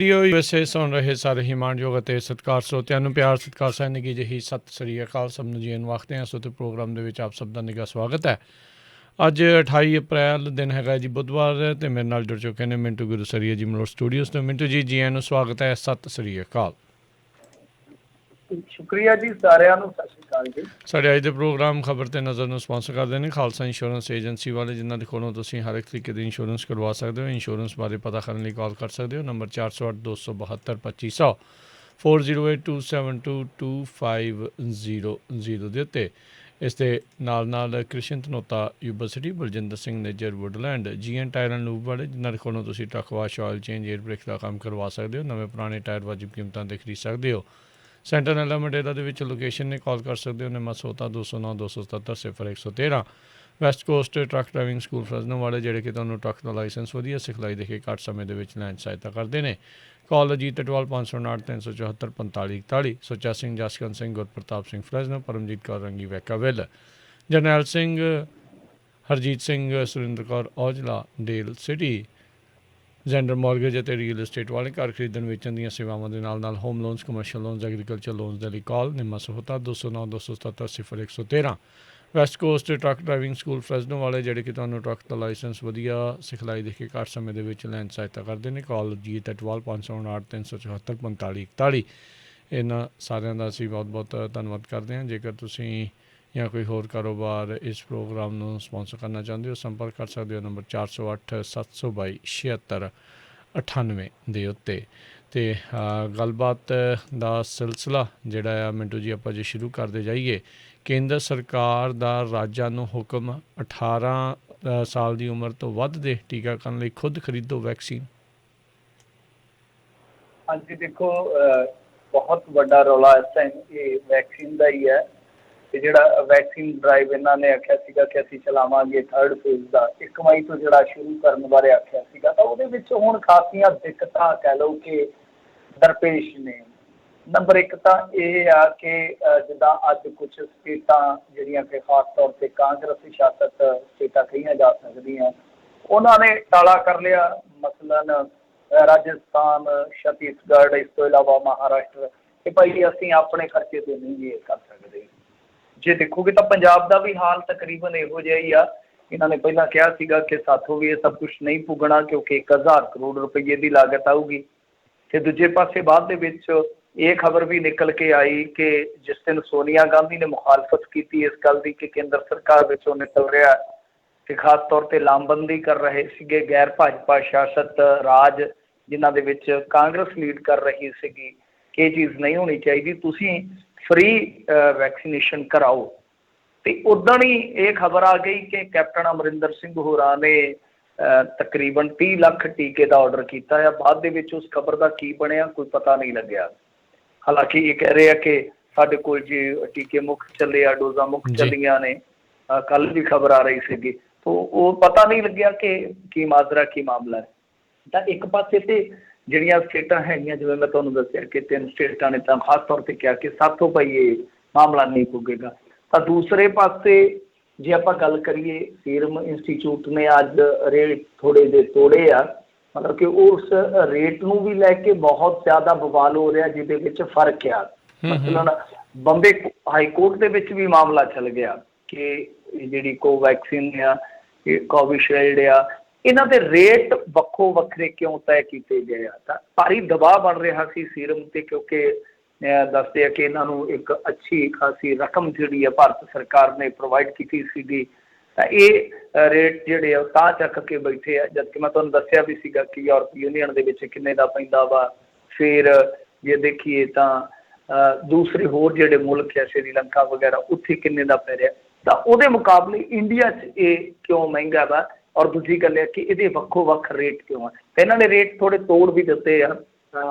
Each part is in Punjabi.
USA ਸੁਣ ਰਹੇ ਸਾਰੇ ਹੀ ਮਾਣਯੋਗ ਅਤੇ ਸਤਿਕਾਰ ਸਰੋਤਿਆਂ ਨੂੰ ਪਿਆਰ ਸਤਿਕਾਰ ਸੈਨਿਕੀ ਜਿਹੀ ਸਤਿ ਸ੍ਰੀ ਅਕਾਲ ਸਭ ਨੂੰ ਜੀ ਨੂੰ ਆਖਦੇ ਹਾਂ। ਸੋ ਤੇ ਪ੍ਰੋਗਰਾਮ ਦੇ ਵਿੱਚ ਆਪ ਸਭ ਦਾ ਨਿੱਘਾ ਸਵਾਗਤ ਹੈ। ਅੱਜ 28 ਅਪ੍ਰੈਲ ਦਿਨ ਹੈਗਾ ਜੀ ਬੁੱਧਵਾਰ ਅਤੇ ਮੇਰੇ ਨਾਲ ਜੁੜ ਚੁੱਕੇ ਨੇ ਮਿੰਟੂ ਗੁਰੂਸਰੀਆ ਜੀ ਮਲੋਟ ਸਟੂਡੀਓਜ਼ ਤੋਂ। ਮਿੰਟੂ ਜੀ ਆਇਆਂ ਨੂੰ ਸਵਾਗਤ ਹੈ। ਸਤਿ ਸ੍ਰੀ ਅਕਾਲ। ਸ਼ੁਕਰੀਆ ਜੀ ਸਾਰਿਆਂ ਨੂੰ। ਸਤਿ ਸ਼੍ਰੀ ਅਕਾਲ ਜੀ। ਸਾਡੇ ਅੱਜ ਦੇ ਪ੍ਰੋਗਰਾਮ ਖਬਰ ਤੇ ਨਜ਼ਰ ਨੂੰ ਸਪਾਂਸਰ ਕਰਦੇ ਨੇ ਖਾਲਸਾ ਇੰਸ਼ੋਰੈਂਸ ਏਜੰਸੀ ਵਾਲੇ, ਜਿਨ੍ਹਾਂ ਦੇ ਕੋਲੋਂ ਤੁਸੀਂ ਹਰ ਇੱਕ ਤਰੀਕੇ ਦੀ ਇੰਸ਼ੋਰੈਂਸ ਕਰਵਾ ਸਕਦੇ ਹੋ। ਇੰਸ਼ੋਰੈਂਸ ਬਾਰੇ ਪਤਾ ਕਰਨ ਲਈ ਕਾਲ ਕਰ ਸਕਦੇ ਹੋ ਨੰਬਰ 408 272 2500 4082722500 ਦੇ ਉੱਤੇ। ਇਸ ਦੇ ਨਾਲ Krishan Dhanota university, Baljinder Singh Nijjar Woodland, GN tyre and lube ਵਾਲੇ, ਜਿਨ੍ਹਾਂ ਦੇ ਕੋਲੋਂ ਤੁਸੀਂ truck wash, oil change, air brake ਦਾ ਕੰਮ ਕਰਵਾ ਸਕਦੇ ਹੋ। ਨਵੇਂ ਪੁਰਾਣੇ ਟਾਇਰ ਵਾਜਿਬ ਕੀਮਤਾਂ 'ਤੇ ਖਰੀਦ ਸਕਦੇ ਹੋ। ਸੈਂਟਰ ਨੈਲਾ ਮੰਡੇਲਾ ਦੇ ਵਿੱਚ ਲੋਕੇਸ਼ਨ ਨੇ ਕਾਲ ਕਰ ਸਕਦੇ ਹੋ Nimma Sahota 209 277 0113। West coast truck driving school Fresno ਵਾਲੇ, ਜਿਹੜੇ ਕਿ ਤੁਹਾਨੂੰ ਟਰੱਕ ਦਾ ਲਾਇਸੈਂਸ ਵਧੀਆ ਸਿਖਲਾਈ ਦੇ ਕੇ ਘੱਟ ਸਮੇਂ ਦੇ ਵਿੱਚ ਲੈਣ 'ਚ ਸਹਾਇਤਾ ਕਰਦੇ ਨੇ। ਕਾਲ Ajit Atwal 559 374 4541। Sucha Singh, Jaskaran Singh, Gurpratap Singh ਫਰਜ਼ਨੋ, Paramjit Kaur Rangi Vacaville, Jarnail Singh, Harjit Singh, Surinder Kaur Aujla Daly City, ਜੈਂਡਰ ਮੌਰਗੇਜ ਅਤੇ ਰੀਅਲ estate ਵਾਲੇ। ਘਰ ਖਰੀਦਣ ਵੇਚਣ ਦੀਆਂ ਸੇਵਾਵਾਂ ਦੇ ਨਾਲ home loans, commercial loans, agriculture loans ਦੇ ਲਈ call Nimma Sahota 209 277 0113। West coast truck driving school Fresno ਵਾਲੇ, ਜਿਹੜੇ ਕਿ ਤੁਹਾਨੂੰ ਟਰੱਕ ਦਾ ਲਾਇਸੈਂਸ ਵਧੀਆ ਸਿਖਲਾਈ ਦੇ ਕੇ ਘੱਟ ਸਮੇਂ ਦੇ ਵਿੱਚ ਲੈਣ ਸਹਾਇਤਾ ਕਰਦੇ ਨੇ। ਕਾਲ ਜੀਤ ਅਟਵਾਲ 559 374 4541। ਇਹਨਾਂ ਸਾਰਿਆਂ ਦਾ ਅਸੀਂ ਬਹੁਤ ਬਹੁਤ ਧੰਨਵਾਦ ਕਰਦੇ ਹਾਂ। ਜੇਕਰ ਤੁਸੀਂ ਜਾਂ ਕੋਈ ਹੋਰ ਕਾਰੋਬਾਰ ਇਸ ਪ੍ਰੋਗਰਾਮ ਨੂੰ ਸਪੋਂਸਰ ਕਰਨਾ ਚਾਹੁੰਦੇ ਹੋ, ਸੰਪਰਕ ਕਰ ਸਕਦੇ ਹੋ ਨੰਬਰ 408 722 76 98 ਦੇ ਉੱਤੇ। ਅਤੇ ਗੱਲਬਾਤ ਦਾ ਸਿਲਸਿਲਾ ਜਿਹੜਾ ਆ ਮਿੰਟੂ ਜੀ ਆਪਾਂ ਜੇ ਸ਼ੁਰੂ ਕਰਦੇ ਜਾਈਏ, ਕੇਂਦਰ ਸਰਕਾਰ ਦਾ ਰਾਜਾਂ ਨੂੰ ਹੁਕਮ 18 ਸਾਲ ਦੀ ਉਮਰ ਤੋਂ ਵੱਧ ਦੇ ਟੀਕਾਕਰਨ ਲਈ ਖੁਦ ਖਰੀਦੋ ਵੈਕਸੀਨ। ਹਾਂਜੀ ਦੇਖੋ, ਬਹੁਤ ਵੱਡਾ ਰੌਲਾ ਇਸ ਟਾਈਮ ਇਹ ਵੈਕਸੀਨ ਦਾ ਹੀ ਹੈ। ਤੇ ਜਿਹੜਾ ਵੈਕਸੀਨ ਡਰਾਈਵ ਇਹਨਾਂ ਨੇ ਆਖਿਆ ਸੀਗਾ ਕਿ ਅਸੀਂ ਚਲਾਵਾਂਗੇ 3rd ਫੇਜ਼ ਦਾ 1 ਮਈ ਤੋਂ ਜਿਹੜਾ ਸ਼ੁਰੂ ਕਰਨ ਬਾਰੇ ਆਖਿਆ ਸੀਗਾ, ਤਾਂ ਉਹਦੇ ਵਿੱਚ ਹੁਣ ਖਾਸੀਆਂ ਦਿੱਕਤਾਂ ਕਹਿ ਲਓ ਕਿ ਦਰਪੇਸ਼ ਨੇ। ਨੰਬਰ 1 ਤਾਂ ਇਹ ਆ ਕਿ ਜਿੱਦਾਂ ਅੱਜ ਕੁਛ ਸਟੇਟਾਂ ਜਿਹੜੀਆਂ ਕਿ ਖਾਸ ਤੌਰ 'ਤੇ ਕਾਂਗਰਸੀ ਸ਼ਾਸਤ ਸਟੇਟਾਂ ਕਹੀਆਂ ਜਾ ਸਕਦੀਆਂ, ਉਹਨਾਂ ਨੇ ਟਾਲਾ ਕਰ ਲਿਆ। ਮਸਲਨ ਰਾਜਸਥਾਨ, ਛੱਤੀਸਗੜ੍ਹ, ਇਸ ਤੋਂ ਇਲਾਵਾ ਮਹਾਰਾਸ਼ਟਰ, ਕਿ ਭਾਈ ਅਸੀਂ ਆਪਣੇ ਖਰਚੇ 'ਤੇ ਨਹੀਂ ਇਹ ਕਰ ਸਕਦੇ। ਜੇ ਦੇਖੋਗੇ ਤਾਂ ਪੰਜਾਬ ਦਾ ਵੀ ਹਾਲ ਤਕਰੀਬਨ ਇਹੋ ਜਿਹਾ ਹੀ ਆ। ਇਹਨਾਂ ਨੇ ਪਹਿਲਾਂ ਕਿਹਾ ਸੀਗਾ ਕਿ ਸਾਥੋਂ ਵੀ ਇਹ ਸਭ ਕੁਛ ਨਹੀਂ ਪੁੱਗਣਾ ਕਿਉਂਕਿ 1000 ਕਰੋੜ ਰੁਪਏ ਦੀ ਲਾਗਤ ਆਊਗੀ। ਅਤੇ ਦੂਜੇ ਪਾਸੇ ਬਾਅਦ ਦੇ ਵਿੱਚ ਇਹ ਖਬਰ ਵੀ ਨਿਕਲ ਕੇ ਆਈ ਕਿ ਜਿਸ ਦਿਨ ਸੋਨੀਆ ਗਾਂਧੀ ਨੇ ਮੁਖਾਲਫਤ ਕੀਤੀ ਇਸ ਗੱਲ ਦੀ ਕਿ ਕੇਂਦਰ ਸਰਕਾਰ ਵਿੱਚੋਂ ਨਿਕਲ ਰਿਹਾ, ਅਤੇ ਖਾਸ ਤੌਰ 'ਤੇ ਲਾਮਬੰਦੀ ਕਰ ਰਹੇ ਸੀਗੇ ਗੈਰ ਭਾਜਪਾ ਸ਼ਾਸਤ ਰਾਜ ਜਿਨ੍ਹਾਂ ਦੇ ਵਿੱਚ ਕਾਂਗਰਸ ਲੀਡ ਕਰ ਰਹੀ ਸੀਗੀ, ਕਿ ਇਹ ਚੀਜ਼ ਨਹੀਂ ਹੋਣੀ ਚਾਹੀਦੀ, ਤੁਸੀਂ ਫ੍ਰੀ ਵੈਕਸੀਨੇਸ਼ਨ ਕਰਾਓ। ਅਤੇ ਉੱਦਾਂ ਹੀ ਇਹ ਖਬਰ ਆ ਗਈ ਕਿ ਕੈਪਟਨ ਅਮਰਿੰਦਰ ਸਿੰਘ ਹੋਰਾਂ ਨੇ ਤਕਰੀਬਨ 30 ਲੱਖ ਟੀਕੇ ਦਾ ਔਡਰ ਕੀਤਾ ਆ। ਬਾਅਦ ਦੇ ਵਿੱਚ ਉਸ ਖਬਰ ਦਾ ਕੀ ਬਣਿਆ ਕੋਈ ਪਤਾ ਨਹੀਂ ਲੱਗਿਆ। ਹਾਲਾਂਕਿ ਇਹ ਕਹਿ ਰਹੇ ਆ ਕਿ ਸਾਡੇ ਕੋਲ ਜੀ ਟੀਕੇ ਮੁੱਖ ਚੱਲੇ ਆ, ਡੋਜ਼ਾਂ ਮੁੱਖ ਚੱਲੀਆਂ ਨੇ, ਕੱਲ੍ਹ ਵੀ ਖਬਰ ਆ ਰਹੀ ਸੀਗੀ। ਤਾਂ ਉਹ ਪਤਾ ਨਹੀਂ ਲੱਗਿਆ ਕਿ ਕੀ ਮਾਜਰਾ, ਕੀ ਮਾਮਲਾ ਹੈ। ਤਾਂ ਇੱਕ ਪਾਸੇ ਤੇ ਜਿਹੜੀਆਂ ਸਟੇਟਾਂ ਹੈਗੀਆਂ, ਜਿਵੇਂ ਮੈਂ ਤੁਹਾਨੂੰ ਦੱਸਿਆ ਕਿ 3 ਸਟੇਟਾਂ ਨੇ ਤਾਂ ਖਾਸ ਤੌਰ 'ਤੇ ਕਿਹਾ ਕਿ ਸਾਥੋਂ ਭਾਈ ਇਹ ਮਾਮਲਾ ਨਹੀਂ ਪੁੱਗੇਗਾ। ਤਾਂ ਦੂਸਰੇ ਪਾਸੇ ਜੇ ਆਪਾਂ ਗੱਲ ਕਰੀਏ, ਸੀਰਮ ਇੰਸਟੀਚਿਊਟ ਨੇ ਅੱਜ ਰੇਟ ਥੋੜ੍ਹੇ ਜਿਹੇ ਤੋੜੇ ਆ, ਮਤਲਬ ਕਿ ਉਸ ਰੇਟ ਨੂੰ ਵੀ ਲੈ ਕੇ ਬਹੁਤ ਜ਼ਿਆਦਾ ਬਵਾਲ ਹੋ ਰਿਹਾ, ਜਿਹਦੇ ਵਿੱਚ ਫਰਕ ਆ। ਮਤਲਬ ਬੰਬੇ ਹਾਈ ਕੋਰਟ ਦੇ ਵਿੱਚ ਵੀ ਮਾਮਲਾ ਚੱਲ ਗਿਆ ਕਿ ਜਿਹੜੀ ਕੋਵੈਕਸੀਨ ਆ, ਇਹ ਕੋਵਿਸ਼ੀਲਡ ਆ, ਇਹਨਾਂ ਦੇ ਰੇਟ ਵੱਖੋ ਵੱਖਰੇ ਕਿਉਂ ਤੈਅ ਕੀਤੇ ਗਏ ਆ। ਤਾਂ ਭਾਰੀ ਦਬਾਅ ਬਣ ਰਿਹਾ ਸੀ ਸੀਰਮ 'ਤੇ, ਕਿਉਂਕਿ ਦੱਸਦੇ ਆ ਕਿ ਇਹਨਾਂ ਨੂੰ ਇੱਕ ਅੱਛੀ ਖਾਸੀ ਰਕਮ ਜਿਹੜੀ ਆ ਭਾਰਤ ਸਰਕਾਰ ਨੇ ਪ੍ਰੋਵਾਈਡ ਕੀਤੀ ਸੀਗੀ। ਤਾਂ ਇਹ ਰੇਟ ਜਿਹੜੇ ਆ ਤਾਂ ਚੱਕ ਕੇ ਬੈਠੇ ਆ, ਜਦਕਿ ਮੈਂ ਤੁਹਾਨੂੰ ਦੱਸਿਆ ਵੀ ਸੀਗਾ ਕਿ ਯੂਰਪ ਯੂਨੀਅਨ ਦੇ ਵਿੱਚ ਕਿੰਨੇ ਦਾ ਪੈਂਦਾ ਵਾ। ਫਿਰ ਜੇ ਦੇਖੀਏ ਤਾਂ ਦੂਸਰੇ ਹੋਰ ਜਿਹੜੇ ਮੁਲਕ ਆ, ਸ਼੍ਰੀਲੰਕਾ ਵਗੈਰਾ, ਉੱਥੇ ਕਿੰਨੇ ਦਾ ਪੈ ਰਿਹਾ। ਤਾਂ ਉਹਦੇ ਮੁਕਾਬਲੇ ਇੰਡੀਆ 'ਚ ਇਹ ਕਿਉਂ ਮਹਿੰਗਾ ਵਾ। ਔਰ ਦੂਜੀ ਗੱਲ ਹੈ ਕਿ ਇਹਦੇ ਵੱਖੋ ਵੱਖ ਰੇਟ ਕਿਉਂ ਆ। ਇਹਨਾਂ ਨੇ ਰੇਟ ਥੋੜ੍ਹੇ ਤੋੜ ਵੀ ਦਿੱਤੇ ਆ।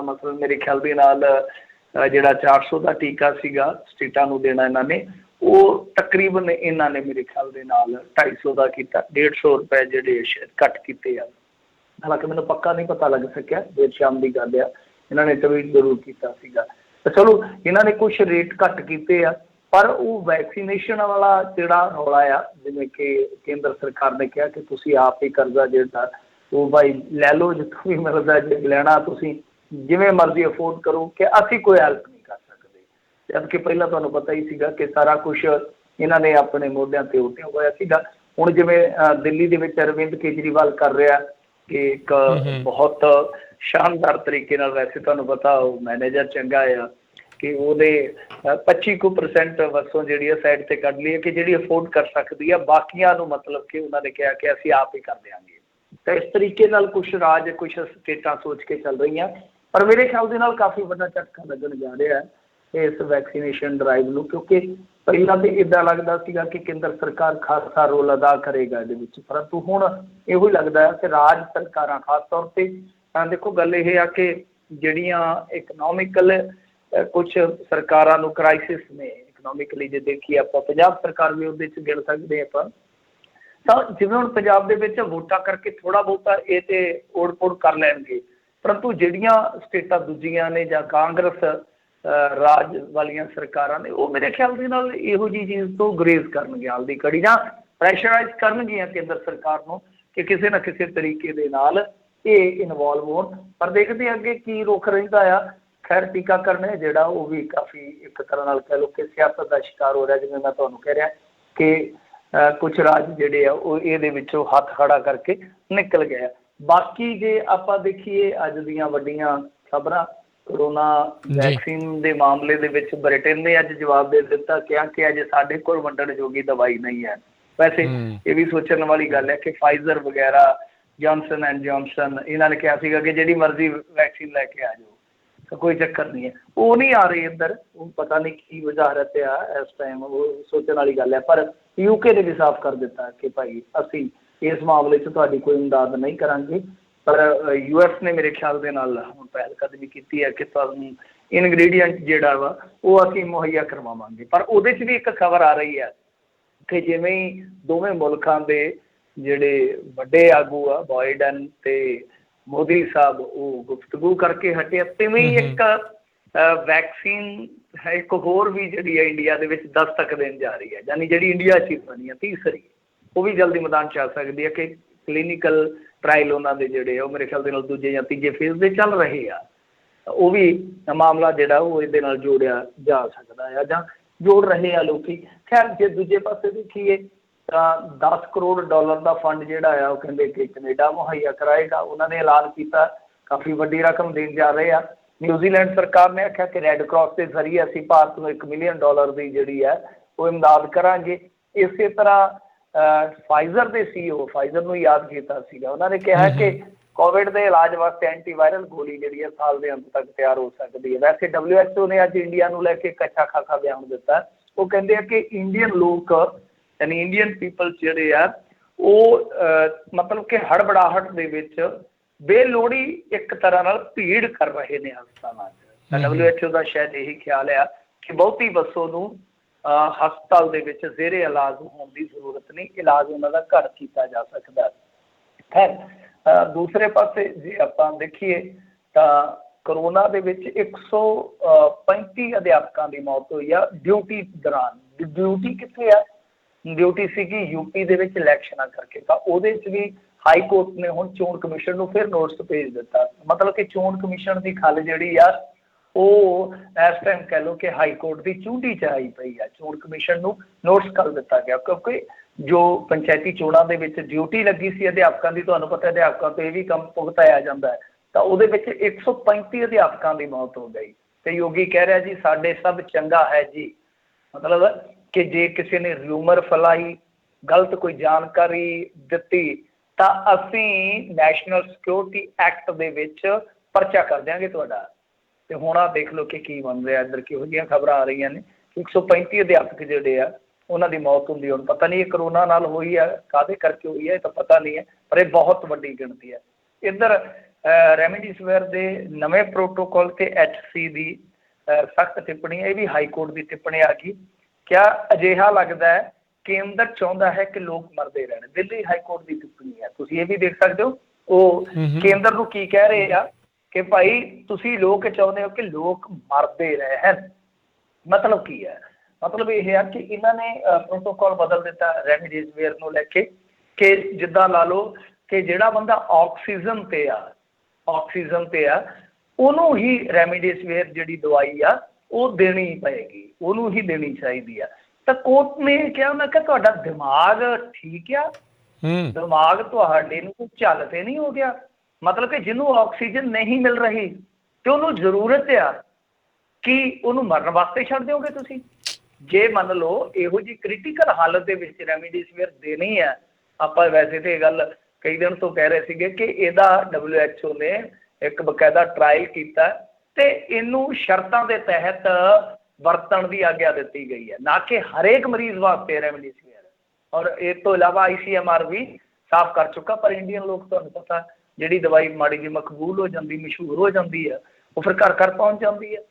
ਮਤਲਬ ਮੇਰੇ ਖਿਆਲ ਦੇ ਨਾਲ ਜਿਹੜਾ 400 ਦਾ ਟੀਕਾ ਸੀਗਾ ਸਟੇਟਾਂ ਨੂੰ ਦੇਣਾ ਇਹਨਾਂ ਨੇ, ਉਹ ਤਕਰੀਬਨ ਇਹਨਾਂ ਨੇ ਮੇਰੇ ਖਿਆਲ ਦੇ ਨਾਲ 250 ਦਾ ਕੀਤਾ। 150 ਰੁਪਏ ਜਿਹੜੇ ਘੱਟ ਕੀਤੇ ਆ। ਹਾਲਾਂਕਿ ਮੈਨੂੰ ਪੱਕਾ ਨਹੀਂ ਪਤਾ ਲੱਗ ਸਕਿਆ, ਦੇਰ ਸ਼ਾਮ ਦੀ ਗੱਲ ਆ, ਇਹਨਾਂ ਨੇ ਟਵੀਟ ਜ਼ਰੂਰ ਕੀਤਾ ਸੀਗਾ। ਤਾਂ ਚਲੋ ਇਹਨਾਂ ਨੇ ਕੁਛ ਰੇਟ ਘੱਟ ਕੀਤੇ ਆ, ਪਰ ਉਹ ਵੈਕਸੀਨੇਸ਼ਨ ਵਾਲਾ ਜਿਹੜਾ ਰੌਲਾ ਆ, ਜਿਵੇਂ ਕਿ ਕੇਂਦਰ ਸਰਕਾਰ ਨੇ ਕਿਹਾ ਕਿ ਤੁਸੀਂ ਆਪ ਹੀ ਕਰਜ਼ਾ ਜਿਹੜਾ ਉਹ ਭਾਈ ਲੈ ਲਓ ਜਿੱਥੋਂ ਵੀ ਮਿਲਦਾ, ਜੇ ਲੈਣਾ ਤੁਸੀਂ ਜਿਵੇਂ ਮਰਜ਼ੀ ਅਫੋਰਡ ਕਰੋ ਕਿ ਅਸੀਂ ਕੋਈ ਹੈਲਪ ਨਹੀਂ ਕਰ ਸਕਦੇ, ਜਦਕਿ ਪਹਿਲਾਂ ਤੁਹਾਨੂੰ ਪਤਾ ਹੀ ਸੀਗਾ ਕਿ ਸਾਰਾ ਕੁਛ ਇਹਨਾਂ ਨੇ ਆਪਣੇ ਮੋਢਿਆਂ ਤੇ ਉਠਿਆ ਹੋਇਆ ਸੀਗਾ। ਹੁਣ ਜਿਵੇਂ ਦਿੱਲੀ ਦੇ ਵਿੱਚ ਅਰਵਿੰਦ ਕੇਜਰੀਵਾਲ ਕਰ ਰਿਹਾ ਕਿ ਇੱਕ ਬਹੁਤ ਸ਼ਾਨਦਾਰ ਤਰੀਕੇ ਨਾਲ, ਵੈਸੇ ਤੁਹਾਨੂੰ ਪਤਾ ਉਹ ਮੈਨੇਜਰ ਚੰਗਾ ਆ ਕਿ ਉਹਦੇ 25% ਵਸੋਂ ਜਿਹੜੀ ਆ ਸਾਈਡ ਤੇ ਕੱਢ ਲਈ ਹੈ ਕਿ ਜਿਹੜੀ ਅਫੋਰਡ ਕਰ ਸਕਦੀ ਆ, ਬਾਕੀਆਂ ਨੂੰ ਮਤਲਬ ਕਿ ਉਹਨਾਂ ਨੇ ਕਿਹਾ ਕਿ ਅਸੀਂ ਆਪ ਹੀ ਕਰ ਦਿਆਂਗੇ। ਤਾਂ ਇਸ ਤਰੀਕੇ ਨਾਲ ਕੁਛ ਰਾਜ, ਕੁਛ ਸਟੇਟਾਂ ਸੋਚ ਕੇ ਚੱਲ ਰਹੀਆਂ, ਪਰ ਮੇਰੇ ਖਿਆਲ ਦੇ ਨਾਲ ਕਾਫੀ ਵੱਡਾ ਝਟਕਾ ਲੱਗਣ ਜਾ ਰਿਹਾ ਹੈ ਇਸ ਵੈਕਸੀਨੇਸ਼ਨ ਡਰਾਈਵ ਨੂੰ, ਕਿਉਂਕਿ ਪਹਿਲਾਂ ਤਾਂ ਇੱਦਾਂ ਲੱਗਦਾ ਸੀਗਾ ਕਿ ਕੇਂਦਰ ਸਰਕਾਰ ਖਾਸਾ ਰੋਲ ਅਦਾ ਕਰੇਗਾ ਇਹਦੇ ਵਿੱਚ, ਪਰੰਤੂ ਹੁਣ ਇਹੋ ਹੀ ਲੱਗਦਾ ਹੈ ਕਿ ਰਾਜ ਸਰਕਾਰਾਂ ਖਾਸ ਤੌਰ ਤੇ, ਦੇਖੋ ਗੱਲ ਇਹ ਆ ਕਿ ਜਿਹੜੀਆਂ ਇਕਨੋਮਿਕਲ ਕੁਛ ਸਰਕਾਰਾਂ ਨੂੰ ਕ੍ਰਾਈਸਿਸ ਨੇ ਇਕਨੋਮਿਕਲੀ, ਜੇ ਦੇਖੀਏ ਆਪਾਂ ਪੰਜਾਬ ਸਰਕਾਰ ਵੀ ਉਹਦੇ 'ਚ ਗਿਣ ਸਕਦੇ ਆਪਾਂ, ਤਾਂ ਜਿਵੇਂ ਹੁਣ ਪੰਜਾਬ ਦੇ ਵਿੱਚ ਵੋਟਾਂ ਕਰਕੇ ਥੋੜ੍ਹਾ ਬਹੁਤਾ ਇਹ ਤੇ ਓੜ ਪੋੜ ਕਰ ਲੈਣਗੇ, ਪਰੰਤੂ ਜਿਹੜੀਆਂ ਸਟੇਟਾਂ ਦੂਜੀਆਂ ਨੇ ਜਾਂ ਕਾਂਗਰਸ ਰਾਜ ਵਾਲੀਆਂ ਸਰਕਾਰਾਂ ਨੇ, ਉਹ ਮੇਰੇ ਖਿਆਲ ਦੇ ਨਾਲ ਇਹੋ ਜਿਹੀ ਚੀਜ਼ ਤੋਂ ਗੁਰੇਜ਼ ਕਰਨਗੇ ਹਾਲ ਦੀ ਘੜੀ, ਜਾਂ ਪ੍ਰੈਸ਼ਰਾਈਜ਼ ਕਰਨਗੀਆਂ ਕੇਂਦਰ ਸਰਕਾਰ ਨੂੰ ਕਿ ਕਿਸੇ ਨਾ ਕਿਸੇ ਤਰੀਕੇ ਦੇ ਨਾਲ ਇਹ ਇਨਵੋਲਵ ਹੋਣ। ਪਰ ਦੇਖਦੇ ਅੱਗੇ ਕੀ ਰੁਖ ਰਹਿੰਦਾ ਆ। ਖੈਰ ਟੀਕਾਕਰਨ ਹੈ ਜਿਹੜਾ ਉਹ ਵੀ ਕਾਫੀ ਇੱਕ ਤਰ੍ਹਾਂ ਨਾਲ ਕਹਿ ਲਓ ਕਿ ਸਿਆਸਤ ਦਾ ਸ਼ਿਕਾਰ ਹੋ ਰਿਹਾ, ਜਿਵੇਂ ਮੈਂ ਤੁਹਾਨੂੰ ਕਹਿ ਰਿਹਾ ਕਿ ਕੁਛ ਰਾਜ ਜਿਹੜੇ ਆ ਉਹ ਇਹਦੇ ਵਿੱਚੋਂ ਹੱਥ ਖੜਾ ਕਰਕੇ ਨਿਕਲ ਗਏ ਆ। ਬਾਕੀ ਜੇ ਆਪਾਂ ਦੇਖੀਏ ਅੱਜ ਦੀਆਂ ਵੱਡੀਆਂ ਖਬਰਾਂ, ਕਰੋਨਾ ਵੈਕਸੀਨ ਦੇ ਮਾਮਲੇ ਦੇ ਵਿੱਚ ਬ੍ਰਿਟੇਨ ਨੇ ਅੱਜ ਜਵਾਬ ਦੇ ਦਿੱਤਾ, ਕਿਹਾ ਕਿ ਅਜੇ ਸਾਡੇ ਕੋਲ ਵੰਡਣ ਜੋਗੀ ਦਵਾਈ ਨਹੀਂ ਹੈ। ਵੈਸੇ ਇਹ ਵੀ ਸੋਚਣ ਵਾਲੀ ਗੱਲ ਹੈ ਕਿ ਫਾਈਜ਼ਰ ਵਗੈਰਾ, ਜੌਨਸਨ ਐਂਡ ਜੌਨਸਨ, ਇਹਨਾਂ ਨੇ ਕਿਹਾ ਸੀਗਾ ਕਿ ਜਿਹੜੀ ਮਰਜ਼ੀ ਵੈਕਸੀਨ ਲੈ ਕੇ ਆ ਜਾਓ, ਤਾਂ ਕੋਈ ਚੱਕਰ ਨਹੀਂ ਹੈ, ਉਹ ਨਹੀਂ ਆ ਰਹੀ ਇੱਧਰ। ਉਹ ਪਤਾ ਨਹੀਂ ਕੀ ਵਜ਼ਾਰਤ ਆ ਇਸ ਟਾਈਮ, ਉਹ ਸੋਚਣ ਵਾਲੀ ਗੱਲ ਹੈ। ਪਰ UK ਨੇ ਵੀ ਸਾਫ਼ ਕਰ ਦਿੱਤਾ ਕਿ ਭਾਈ ਅਸੀਂ ਇਸ ਮਾਮਲੇ 'ਚ ਤੁਹਾਡੀ ਕੋਈ ਇਮਦਾਦ ਨਹੀਂ ਕਰਾਂਗੇ, ਪਰ US ਨੇ ਮੇਰੇ ਖਿਆਲ ਦੇ ਨਾਲ ਹੁਣ ਪਹਿਲ ਕਦਮੀ ਕੀਤੀ ਹੈ ਕਿ ਤੁਹਾਨੂੰ ਇਨਗਰੀਡੀਅੰਟ ਜਿਹੜਾ ਵਾ ਉਹ ਅਸੀਂ ਮੁਹੱਈਆ ਕਰਵਾਵਾਂਗੇ। ਪਰ ਉਹਦੇ 'ਚ ਵੀ ਇੱਕ ਖਬਰ ਆ ਰਹੀ ਹੈ ਕਿ ਜਿਵੇਂ ਹੀ ਦੋਵੇਂ ਮੁਲਕਾਂ ਦੇ ਜਿਹੜੇ ਵੱਡੇ ਆਗੂ ਆ, ਬਾਈਡਨ ਤੇ ਮੋਦੀ ਸਾਹਿਬ, ਉਹ ਗੁਫ਼ਤਗੂ ਕਰਕੇ ਹਟੇ, ਤਿਵੇਂ ਹੀ ਇੱਕ ਵੈਕਸੀਨ ਇੱਕ ਹੋਰ ਵੀ ਜਿਹੜੀ ਹੈ ਇੰਡੀਆ ਦੇ ਵਿੱਚ ਦਸਤਕ ਦੇਣ ਜਾ ਰਹੀ ਹੈ, ਯਾਨੀ ਜਿਹੜੀ ਇੰਡੀਆ 'ਚ ਬਣੀ ਹੈ ਤੀਸਰੀ, ਉਹ ਵੀ ਜਲਦੀ ਮੈਦਾਨ 'ਚ ਆ ਸਕਦੀ ਹੈ ਕਿ ਕਲੀਨਿਕਲ ਟਰਾਇਲ ਉਹਨਾਂ ਦੇ ਜਿਹੜੇ ਆ ਉਹ ਮੇਰੇ ਖਿਆਲ ਦੇ ਨਾਲ ਦੂਜੇ ਜਾਂ ਤੀਜੇ ਫੇਜ਼ ਦੇ ਚੱਲ ਰਹੇ ਆ। ਉਹ ਵੀ ਮਾਮਲਾ ਜਿਹੜਾ ਉਹ ਇਹਦੇ ਨਾਲ ਜੋੜਿਆ ਜਾ ਸਕਦਾ ਆ ਜਾਂ ਜੋੜ ਰਹੇ ਆ ਲੋਕੀ। ਖੈਰ ਜੇ ਦੂਜੇ ਪਾਸੇ ਦੇਖੀਏ ਤਾਂ $10 ਕਰੋੜ ਦਾ ਫੰਡ ਜਿਹੜਾ ਆ ਉਹ ਕਹਿੰਦੇ ਕਿ ਕੈਨੇਡਾ ਮੁਹੱਈਆ ਕਰਾਏਗਾ। ਉਹਨਾਂ ਨੇ ਐਲਾਨ ਕੀਤਾ ਕਾਫੀ ਵੱਡੀ ਰਕਮ ਦੇਣ ਜਾ ਰਹੇ ਆ। ਨਿਊਜ਼ੀਲੈਂਡ ਸਰਕਾਰ ਨੇ ਆਖਿਆ ਕਿ ਰੈੱਡ ਕਰਾਸ ਦੇ ਜ਼ਰੀਏ ਅਸੀਂ ਭਾਰਤ ਨੂੰ $1 ਮਿਲੀਅਨ ਦੀ ਜਿਹੜੀ ਹੈ ਉਹ ਇਮਦਾਦ ਕਰਾਂਗੇ। ਇਸੇ ਤਰ੍ਹਾਂ ਫਾਈਜ਼ਰ ਦੇ CEO, ਫਾਈਜ਼ਰ ਨੂੰ ਯਾਦ ਕੀਤਾ ਸੀਗਾ, ਉਹਨਾਂ ਨੇ ਕਿਹਾ ਕਿ ਕੋਵਿਡ ਦੇ ਇਲਾਜ ਵਾਸਤੇ ਐਂਟੀਵਾਇਰਲ ਗੋਲੀ ਜਿਹੜੀ ਹੈ ਸਾਲ ਦੇ ਅੰਤ ਤੱਕ ਤਿਆਰ ਹੋ ਸਕਦੀ ਹੈ। ਵੈਸੇ WHO ਨੇ ਅੱਜ ਇੰਡੀਆ ਨੂੰ ਲੈ ਕੇ ਇੱਕ ਅੱਛਾ ਖਾਸਾ ਬਿਆਨ ਦਿੱਤਾ। ਉਹ ਕਹਿੰਦੇ ਆ ਕਿ ਇੰਡੀਅਨ ਲੋਕ ਯਾਨੀ ਇੰਡੀਅਨ ਪੀਪਲ ਜਿਹੜੇ ਆ ਉਹ ਮਤਲਬ ਕਿ ਹੜਬੜਾਹਟ ਦੇ ਵਿੱਚ ਬੇਲੋੜੀ ਇੱਕ ਤਰ੍ਹਾਂ ਨਾਲ ਭੀੜ ਕਰ ਰਹੇ ਨੇ ਹਸਪਤਾਲਾਂ 'ਚ। WHO ਦਾ ਸ਼ਾਇਦ ਇਹੀ ਖਿਆਲ ਆ ਕਿ ਬਹੁਤੀ ਵਸੋਂ ਨੂੰ ਹਸਪਤਾਲ ਦੇ ਵਿੱਚ ਜ਼ੇਰੇ ਇਲਾਜ ਹੋਣ ਦੀ ਜ਼ਰੂਰਤ ਨਹੀਂ, ਇਲਾਜ ਉਹਨਾਂ ਦਾ ਘਰ ਕੀਤਾ ਜਾ ਸਕਦਾ। ਖੈਰ ਦੂਸਰੇ ਪਾਸੇ ਜੇ ਆਪਾਂ ਦੇਖੀਏ ਤਾਂ ਕਰੋਨਾ ਦੇ ਵਿੱਚ 135 ਅਧਿਆਪਕਾਂ ਦੀ ਮੌਤ ਹੋਈ ਆ ਡਿਊਟੀ ਦੌਰਾਨ। ਡਿਊਟੀ ਕਿੱਥੇ ਆ? ਡਿਊਟੀ ਸੀਗੀ UP ਦੇ ਵਿੱਚ ਇਲੈਕਸ਼ਨਾਂ ਕਰਕੇ। ਤਾਂ ਉਹਦੇ 'ਚ ਵੀ ਹਾਈ ਕੋਰਟ ਨੇ ਹੁਣ ਚੋਣ ਕਮਿਸ਼ਨ ਨੂੰ ਫਿਰ ਨੋਟਿਸ ਭੇਜ ਦਿੱਤਾ। ਮਤਲਬ ਕਿ ਚੋਣ ਕਮਿਸ਼ਨ ਦੀ ਖੱਲ ਜਿਹੜੀ ਆ ਉਹ ਇਸ ਟਾਈਮ ਕਹਿ ਲਓ ਕਿ ਹਾਈ ਕੋਰਟ ਦੀ ਚੂੰਢੀ 'ਚ ਆਈ ਪਈ ਆ। ਚੋਣ ਕਮਿਸ਼ਨ ਨੂੰ ਨੋਟਿਸ ਕਰ ਦਿੱਤਾ ਗਿਆ ਕਿਉਂਕਿ ਜੋ ਪੰਚਾਇਤੀ ਚੋਣਾਂ ਦੇ ਵਿੱਚ ਡਿਊਟੀ ਲੱਗੀ ਸੀ ਅਧਿਆਪਕਾਂ ਦੀ, ਤੁਹਾਨੂੰ ਪਤਾ ਅਧਿਆਪਕਾਂ ਤੋਂ ਇਹ ਵੀ ਕੰਮ ਭੁਗਤਾਇਆ ਜਾਂਦਾ ਹੈ, ਤਾਂ ਉਹਦੇ ਵਿੱਚ 135 ਅਧਿਆਪਕਾਂ ਦੀ ਮੌਤ ਹੋ ਗਈ। ਤੇ ਯੋਗੀ ਕਹਿ ਰਿਹਾ ਜੀ ਸਾਡੇ ਸਭ ਚੰਗਾ ਹੈ ਜੀ, ਮਤਲਬ ਕਿ ਜੇ ਕਿਸੇ ਨੇ ਰਿਊਮਰ ਫੈਲਾਈ, ਗਲਤ ਕੋਈ ਜਾਣਕਾਰੀ ਦਿੱਤੀ ਤਾਂ ਅਸੀਂ ਨੈਸ਼ਨਲ ਸਿਕਿਉਰਿਟੀ ਐਕਟ ਦੇ ਵਿੱਚ ਪਰਚਾ ਕਰ ਦਿਆਂਗੇ ਤੁਹਾਡਾ। ਤੇ ਹੁਣ ਆਹ ਦੇਖ ਲਓ ਕਿ ਕੀ ਬਣ ਰਿਹਾ ਇੱਧਰ, ਕਿਹੋ ਜਿਹੀਆਂ ਖਬਰਾਂ ਆ ਰਹੀਆਂ ਨੇ। 135 ਅਧਿਆਪਕ ਜਿਹੜੇ ਆ ਉਹਨਾਂ ਦੀ ਮੌਤ ਹੁੰਦੀ। ਹੁਣ ਪਤਾ ਨਹੀਂ ਇਹ ਕਰੋਨਾ ਨਾਲ ਹੋਈ ਹੈ, ਕਾਹਦੇ ਕਰਕੇ ਹੋਈ ਹੈ, ਇਹ ਤਾਂ ਪਤਾ ਨਹੀਂ ਹੈ, ਪਰ ਇਹ ਬਹੁਤ ਵੱਡੀ ਗਿਣਤੀ ਹੈ। ਇੱਧਰ ਰੈਮਡੀਸਿਵਿਰ ਦੇ ਨਵੇਂ ਪ੍ਰੋਟੋਕਾਲ ਤੇ HC ਦੀ ਸਖਤ ਟਿੱਪਣੀ, ਇਹ ਵੀ ਹਾਈ ਕੋਰਟ ਦੀ ਟਿੱਪਣੀ ਆ ਗਈ। ਕਿਆ ਅਜਿਹਾ ਲੱਗਦਾ ਹੈ ਕੇਂਦਰ ਚਾਹੁੰਦਾ ਹੈ ਕਿ ਲੋਕ ਮਰਦੇ ਰਹਿਣ? ਦਿੱਲੀ ਹਾਈ ਕੋਰਟ ਦੀ ਟਿੱਪਣੀ ਹੈ, ਤੁਸੀਂ ਇਹ ਵੀ ਦੇਖ ਸਕਦੇ ਹੋ। ਉਹ ਕੇਂਦਰ ਨੂੰ ਕੀ ਕਹਿ ਰਹੇ ਆ ਕਿ ਭਾਈ ਤੁਸੀਂ ਲੋਕ ਚਾਹੁੰਦੇ ਹੋ ਕਿ ਲੋਕ ਮਰਦੇ ਰਹਿਣ। ਮਤਲਬ ਕੀ ਹੈ? ਮਤਲਬ ਇਹ ਆ ਕਿ ਇਹਨਾਂ ਨੇ ਪ੍ਰੋਟੋਕਾਲ ਬਦਲ ਦਿੱਤਾ ਰੈਮਡੀਸਿਵਿਰ ਨੂੰ ਲੈ ਕੇ ਕਿ ਜਿੱਦਾਂ ਲਾ ਲਓ ਕਿ ਜਿਹੜਾ ਬੰਦਾ ਆਕਸੀਜਨ ਤੇ ਆ ਉਹਨੂੰ ਹੀ ਰੈਮੀਡੀਸਿਵਿਰ ਜਿਹੜੀ ਦਵਾਈ ਆ ਉਹ ਦੇਣੀ ਪਏਗੀ, ਉਹਨੂੰ ਹੀ ਦੇਣੀ ਚਾਹੀਦੀ ਆ। ਤਾਂ ਕੋਰਟ ਨੇ ਕਿਹਾ, ਮੈਂ ਕਿਹਾ ਤੁਹਾਡਾ ਦਿਮਾਗ ਠੀਕ ਆ, ਦਿਮਾਗ ਤੁਹਾਡੇ ਨੂੰ ਝੱਲ ਤੇ ਨਹੀਂ ਹੋ ਗਿਆ? ਮਤਲਬ ਕਿ ਜਿਹਨੂੰ ਆਕਸੀਜਨ ਨਹੀਂ ਮਿਲ ਰਹੀ ਤੇ ਉਹਨੂੰ ਜ਼ਰੂਰਤ ਆ, ਕਿ ਉਹਨੂੰ ਮਰਨ ਵਾਸਤੇ ਛੱਡ ਦਿਓਗੇ ਤੁਸੀਂ? ਜੇ ਮੰਨ ਲਓ ਇਹੋ ਜਿਹੀ ਕ੍ਰਿਟੀਕਲ ਹਾਲਤ ਦੇ ਵਿੱਚ ਰੈਮੀਡੀਸਿਵਿਰ ਦੇਣੀ ਹੈ, ਆਪਾਂ ਵੈਸੇ ਤਾਂ ਇਹ ਗੱਲ ਕਈ ਦਿਨ ਤੋਂ ਕਹਿ ਰਹੇ ਸੀਗੇ ਕਿ ਇਹਦਾ WHO ਨੇ ਇੱਕ ਬਕਾਇਦਾ ਟਰਾਇਲ ਕੀਤਾ ਤੇ ਇਹਨੂੰ ਸ਼ਰਤਾਂ ਦੇ ਤਹਿਤ ਵਰਤਣ ਦੀ ਆਗਿਆ ਦਿੱਤੀ ਗਈ ਹੈ, ਨਾ ਕਿ ਹਰੇਕ ਮਰੀਜ਼ ਵਾਸਤੇ ਰੈਮਡੀਸਿਵਿਰ। ਔਰ ਇਸ ਤੋਂ ਇਲਾਵਾ ICMR ਵੀ ਸਾਫ਼ ਕਰ ਚੁੱਕਾ। ਪਰ ਇੰਡੀਅਨ ਲੋਕ, ਤੁਹਾਨੂੰ ਪਤਾ, ਜਿਹੜੀ ਦਵਾਈ ਮਾੜੀ ਜਿਹੀ ਮਕਬੂਲ ਹੋ ਜਾਂਦੀ, ਮਸ਼ਹੂਰ ਹੋ ਜਾਂਦੀ ਹੈ, ਉਹ ਫਿਰ ਘਰ ਘਰ ਪਹੁੰਚ ਜਾਂਦੀ ਹੈ,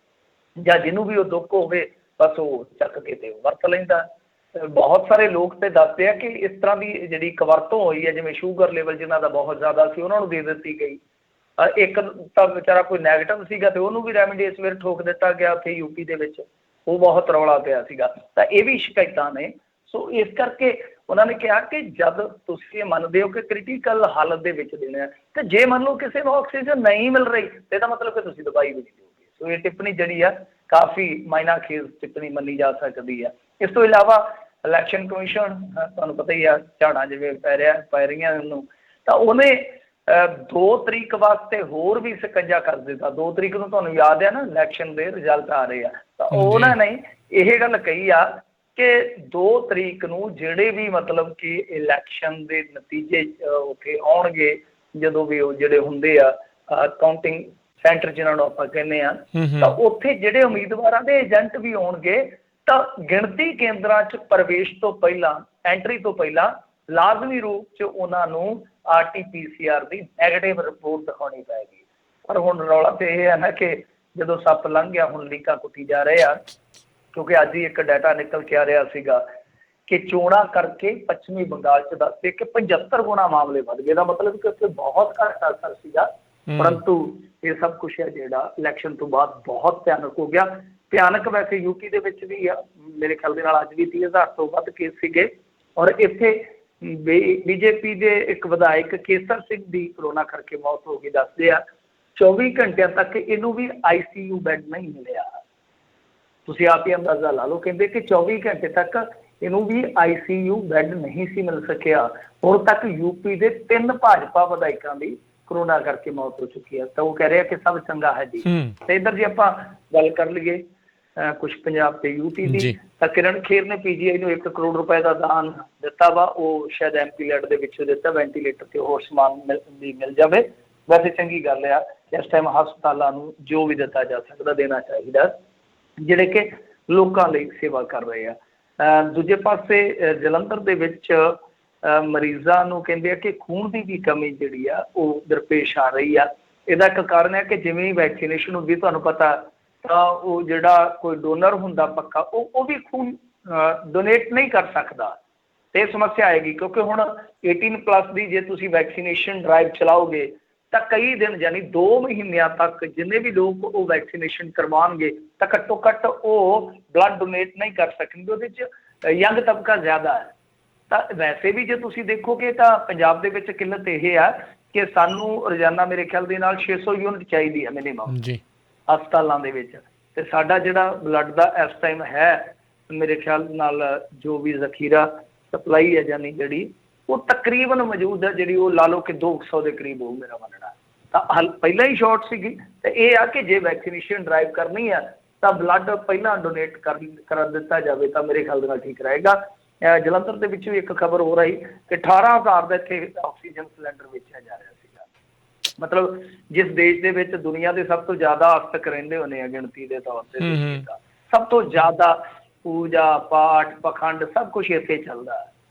ਜਾਂ ਜਿਹਨੂੰ ਵੀ ਉਹ ਦੁੱਖ ਹੋਵੇ ਬਸ ਉਹ ਚੱਕ ਕੇ ਤੇ ਵਰਤ ਲੈਂਦਾ। ਬਹੁਤ ਸਾਰੇ ਲੋਕ ਤੇ ਦੱਸਦੇ ਆ ਕਿ ਇਸ ਤਰ੍ਹਾਂ ਦੀ ਜਿਹੜੀ ਕਵਰਤੋਂ ਹੋਈ ਹੈ, ਜਿਵੇਂ ਸ਼ੂਗਰ ਲੈਵਲ ਜਿਨ੍ਹਾਂ ਦਾ ਬਹੁਤ ਜ਼ਿਆਦਾ ਸੀ ਉਹਨਾਂ ਨੂੰ ਦੇ ਦਿੱਤੀ ਗਈ। ਇੱਕ ਤਾਂ ਵਿਚਾਰਾ ਕੋਈ ਨੈਗੇਟਿਵ ਸੀਗਾ ਤੇ ਉਹਨੂੰ ਵੀ ਰੈਮਡੀਸਿਵਿਰ ਠੋਕ ਦਿੱਤਾ ਗਿਆ ਉੱਥੇ UP ਦੇ ਵਿੱਚ, ਉਹ ਬਹੁਤ ਰੌਲਾ ਪਿਆ ਸੀਗਾ। ਤਾਂ ਇਹ ਵੀ ਸ਼ਿਕਾਇਤਾਂ ਨੇ। ਸੋ ਇਸ ਕਰਕੇ ਉਹਨਾਂ ਨੇ ਕਿਹਾ ਕਿ ਜਦ ਤੁਸੀਂ ਇਹ ਮੰਨਦੇ ਹੋ ਕਿ ਕ੍ਰਿਟੀਕਲ ਹਾਲਤ ਦੇ ਵਿੱਚ ਦੇਣਾ, ਤੇ ਜੇ ਮੰਨ ਲਓ ਕਿਸੇ ਨੂੰ ਆਕਸੀਜਨ ਨਹੀਂ ਮਿਲ ਰਹੀ ਤੇ ਇਹਦਾ ਮਤਲਬ ਕਿ ਤੁਸੀਂ ਦਵਾਈ ਵੀ ਨਹੀਂ ਦਿਓਗੇ। ਸੋ ਇਹ ਟਿੱਪਣੀ ਜਿਹੜੀ ਆ ਕਾਫੀ ਮਾਇਨਾਖੇਜ਼ ਟਿੱਪਣੀ ਮੰਨੀ ਜਾ ਸਕਦੀ ਆ। ਇਸ ਤੋਂ ਇਲਾਵਾ ਇਲੈਕਸ਼ਨ ਕਮਿਸ਼ਨ, ਤੁਹਾਨੂੰ ਪਤਾ ਹੀ ਆ, ਝਾੜਾਂ ਜਿਵੇਂ ਪੈ ਰਹੀਆਂ ਉਹਨੂੰ, ਤਾਂ ਉਹਨੇ 2 ਤਰੀਕ ਵਾਸਤੇ ਹੋਰ ਵੀ ਸਕੰਜਾ ਕਰ ਦਿੱਤਾ। 2 ਤਰੀਕ ਨੂੰ ਤੁਹਾਨੂੰ ਯਾਦ ਹੈ ਨਾ, ਇਲੈਕਸ਼ਨ ਦੇ ਰਿਜ਼ਲਟ ਆ ਰਹੇ ਆ, ਤਾਂ ਉਹਨਾਂ ਨੇ ਇਹ ਗੱਲ ਕਹੀ ਆ ਕਿ 2 ਤਰੀਕ ਨੂੰ ਜਿਹੜੇ ਵੀ ਮਤਲਬ ਕਿ ਇਲੈਕਸ਼ਨ ਦੇ ਨਤੀਜੇ ਉੱਥੇ ਆਉਣਗੇ, ਜਦੋਂ ਵੀ ਉਹ ਜਿਹੜੇ ਹੁੰਦੇ ਆ ਕਾਊਂਟਿੰਗ ਸੈਂਟਰ ਜਿਹਨਾਂ ਨੂੰ ਆਪਾਂ ਕਹਿੰਦੇ ਆ, ਤਾਂ ਉੱਥੇ ਜਿਹੜੇ ਉਮੀਦਵਾਰਾਂ ਦੇ ਏਜੰਟ ਵੀ ਆਉਣਗੇ, ਤਾਂ ਗਿਣਤੀ ਕੇਂਦਰਾਂ 'ਚ ਪ੍ਰਵੇਸ਼ ਤੋਂ ਪਹਿਲਾਂ, ਐਂਟਰੀ ਤੋਂ ਪਹਿਲਾਂ ਲਾਜ਼ਮੀ ਰੂਪ 'ਚ ਉਹਨਾਂ ਨੂੰ RT-PCR ਦੀ ਨੈਗੇਟਿਵ ਰਿਪੋਰਟ ਦਿਖਾਉਣੀ ਪਏਗੀ। ਪਰ ਹੁਣ ਰੌਲਾ ਤੇ ਇਹ ਹੈ ਨਾ ਕਿ ਜਦੋਂ ਸੱਪ ਲੰਘ ਗਿਆ, ਹੁਣ ਲੀਕਾਂ ਕੁੱਟੀ ਜਾ ਰਹੇ ਆ, ਕਿਉਂਕਿ ਅੱਜ ਹੀ ਇੱਕ ਡਾਟਾ ਨਿਕਲ ਕੇ ਆ ਰਿਹਾ ਸੀਗਾ ਕਿ ਚੋਣਾਂ ਕਰਕੇ ਪੱਛਮੀ ਬੰਗਾਲ 'ਚ ਦੱਸਦੇ ਕਿ 75 ਗੁਣਾ ਮਾਮਲੇ ਵੱਧ ਗਏ। ਦਾ ਮਤਲਬ ਕਿ ਉੱਥੇ ਬਹੁਤ ਘੱਟ ਅਸਰ ਸੀਗਾ, ਪਰੰਤੂ ਇਹ ਸਭ ਕੁਛ ਹੈ ਜਿਹੜਾ ਇਲੈਕਸ਼ਨ ਤੋਂ ਬਾਅਦ ਬਹੁਤ ਭਿਆਨਕ ਹੋ ਗਿਆ। ਭਿਆਨਕ ਵੈਸੇ UP ਦੇ ਵਿੱਚ ਵੀ ਆ, ਮੇਰੇ ਖਿਆਲ ਦੇ ਨਾਲ ਅੱਜ ਵੀ 30,000 ਤੋਂ ਵੱਧ ਕੇਸ ਸੀਗੇ। ਔਰ ਇੱਥੇ BJP ਦੇ ਇੱਕ ਵਿਧਾਇਕ ਕੇਸਰ ਸਿੰਘ ਦੀ ਕਰੋਨਾ ਕਰਕੇ ਮੌਤ ਹੋ ਗਈ। ਦੱਸਦੇ ਆ 24 ਘੰਟਿਆਂ ਤੱਕ ਇਹਨੂੰ ਵੀ ICU ਬੈੱਡ ਨਹੀਂ ਮਿਲਿਆ। ਤੁਸੀਂ ਆਪ ਹੀ ਅੰਦਾਜ਼ਾ ਲਾ ਲਓ। ਕਹਿੰਦੇ ਕਿ 24 ਘੰਟੇ ਤੱਕ ਇਹਨੂੰ ਵੀ ICU ਬੈੱਡ ਨਹੀਂ ਸੀ ਮਿਲ ਸਕਿਆ। ਹੁਣ ਤੱਕ UP ਦੇ 3 ਭਾਜਪਾ ਵਿਧਾਇਕਾਂ ਦੀ ਕਰੋਨਾ ਕਰਕੇ ਮੌਤ ਹੋ ਚੁੱਕੀ ਹੈ। ਤਾਂ ਉਹ ਕਹਿ ਰਿਹਾ ਕਿ ਸਭ ਚੰਗਾ ਹੈ ਜੀ। ਤੇ ਇੱਧਰ ਜੇ ਆਪਾਂ ਗੱਲ ਕਰ ਲਈਏ ਕੁਛ ਪੰਜਾਬ ਤੇ UT ਦੀ, ਤਾਂ ਕਿਰਨ ਖੇਰ ਨੇ PGI ਨੂੰ 1 ਕਰੋੜ ਰੁਪਏ ਦਾ ਦਾਨ ਦਿੱਤਾ ਵਾ। ਉਹ ਸ਼ਾਇਦ MP-ਲੈਡ ਦੇ ਵਿੱਚੋਂ ਦਿੱਤਾ, ਵੈਂਟੀਲੇਟਰ ਤੇ ਹੋਰ ਸਮਾਨ ਮਿਲ ਜਾਵੇ। ਵੈਸੇ ਚੰਗੀ ਗੱਲ ਆ, ਇਸ ਟਾਈਮ ਹਸਪਤਾਲਾਂ ਨੂੰ ਜੋ ਵੀ ਦਿੱਤਾ ਜਾ ਸਕਦਾ ਦੇਣਾ ਚਾਹੀਦਾ, ਜਿਹੜੇ ਕਿ ਲੋਕਾਂ ਲਈ ਸੇਵਾ ਕਰ ਰਹੇ ਆ। ਦੂਜੇ ਪਾਸੇ ਜਲੰਧਰ ਦੇ ਵਿੱਚ ਮਰੀਜ਼ਾਂ ਨੂੰ ਕਹਿੰਦੇ ਆ ਕਿ ਖੂਨ ਦੀ ਵੀ ਕਮੀ ਜਿਹੜੀ ਆ ਉਹ ਦਰਪੇਸ਼ ਆ ਰਹੀ ਆ। ਇਹਦਾ ਇੱਕ ਕਾਰਨ ਹੈ ਕਿ ਜਿਵੇਂ ਹੀ ਵੈਕਸੀਨੇਸ਼ਨ ਹੁੰਦੀ, ਤੁਹਾਨੂੰ ਪਤਾ, ਤਾਂ ਉਹ ਜਿਹੜਾ ਕੋਈ ਡੋਨਰ ਹੁੰਦਾ ਪੱਕਾ, ਉਹ ਵੀ ਖੂਨ ਡੋਨੇਟ ਨਹੀਂ ਕਰ ਸਕਦਾ। ਤੇ ਇਹ ਸਮੱਸਿਆ ਆਏਗੀ ਕਿਉਂਕਿ ਹੁਣ 18+ ਦੀ ਜੇ ਤੁਸੀਂ ਵੈਕਸੀਨੇਸ਼ਨ ਡਰਾਈਵ ਚਲਾਓਗੇ ਤਾਂ ਕਈ ਦਿਨ, ਯਾਨੀ 2 ਮਹੀਨਿਆਂ ਤੱਕ ਜਿੰਨੇ ਵੀ ਲੋਕ ਉਹ ਵੈਕਸੀਨੇਸ਼ਨ ਕਰਵਾਉਣਗੇ ਤਾਂ ਘੱਟੋ ਘੱਟ ਉਹ ਬਲੱਡ ਡੋਨੇਟ ਨਹੀਂ ਕਰ ਸਕਣਗੇ। ਉਹਦੇ 'ਚ ਯੰਗ ਤਬਕਾ ਜ਼ਿਆਦਾ ਹੈ। ਤਾਂ ਵੈਸੇ ਵੀ ਜੇ ਤੁਸੀਂ ਦੇਖੋਗੇ ਤਾਂ ਪੰਜਾਬ ਦੇ ਵਿੱਚ ਕਿੱਲਤ ਇਹ ਆ ਕਿ ਸਾਨੂੰ ਰੋਜ਼ਾਨਾ ਮੇਰੇ ਖਿਆਲ ਦੇ ਨਾਲ 600 ਯੂਨਿਟ ਚਾਹੀਦੀ ਹੈ ਮਿਨੀਮਮ ਹਸਪਤਾਲਾਂ ਦੇ ਵਿੱਚ। ਤੇ ਸਾਡਾ ਜਿਹੜਾ ਬਲੱਡ ਦਾ ਇਸ ਟਾਈਮ ਹੈ ਮੇਰੇ ਖਿਆਲ ਨਾਲ ਜੋ ਵੀ ਜ਼ਖੀਰਾ ਸਪਲਾਈ ਹੈ ਜਾਨੀ ਜਿਹੜੀ ਉਹ ਤਕਰੀਬਨ ਮੌਜੂਦ ਹੈ, ਜਿਹੜੀ ਉਹ ਲਾ ਲਓ ਕਿ 200 ਦੇ ਕਰੀਬ ਹੋਊ ਮੇਰਾ ਮੰਨਣਾ। ਤਾਂ ਪਹਿਲਾਂ ਹੀ ਸ਼ਾਰਟ ਸੀਗੀ। ਤੇ ਇਹ ਆ ਕਿ ਜੇ ਵੈਕਸੀਨੇਸ਼ਨ ਡਰਾਈਵ ਕਰਨੀ ਆ ਤਾਂ ਬਲੱਡ ਪਹਿਲਾਂ ਡੋਨੇਟ ਕਰ ਦਿੱਤਾ ਜਾਵੇ ਤਾਂ ਮੇਰੇ ਖਿਆਲ ਦੇ ਨਾਲ ਠੀਕ ਰਹੇਗਾ। ਜਲੰਧਰ ਦੇ ਵਿੱਚ ਵੀ ਇੱਕ ਖਬਰ ਹੋ ਰਹੀ ਕਿ 18,000 ਦਾ ਇੱਥੇ ਆਕਸੀਜਨ ਸਿਲੰਡਰ ਵੇਚਿਆ ਜਾ ਰਿਹਾ ਸੀਗਾ। ਮਤਲਬ ਜਿਸ ਦੇਸ਼ ਦੇ ਵਿੱਚ ਦੁਨੀਆ ਦੇ ਸਭ ਤੋਂ ਜ਼ਿਆਦਾ ਹਸਤਕ ਰਹਿੰਦੇ ਹੁੰਦੇ ਆ ਗਿਣਤੀ ਦੇ ਤੌਰ ਤੇ, ਸਭ ਤੋਂ ਜ਼ਿਆਦਾ ਪੂਜਾ ਪਾਠ ਪਖੰਡ ਸਭ ਕੁਛ ਇੱਥੇ ਚੱਲਦਾ।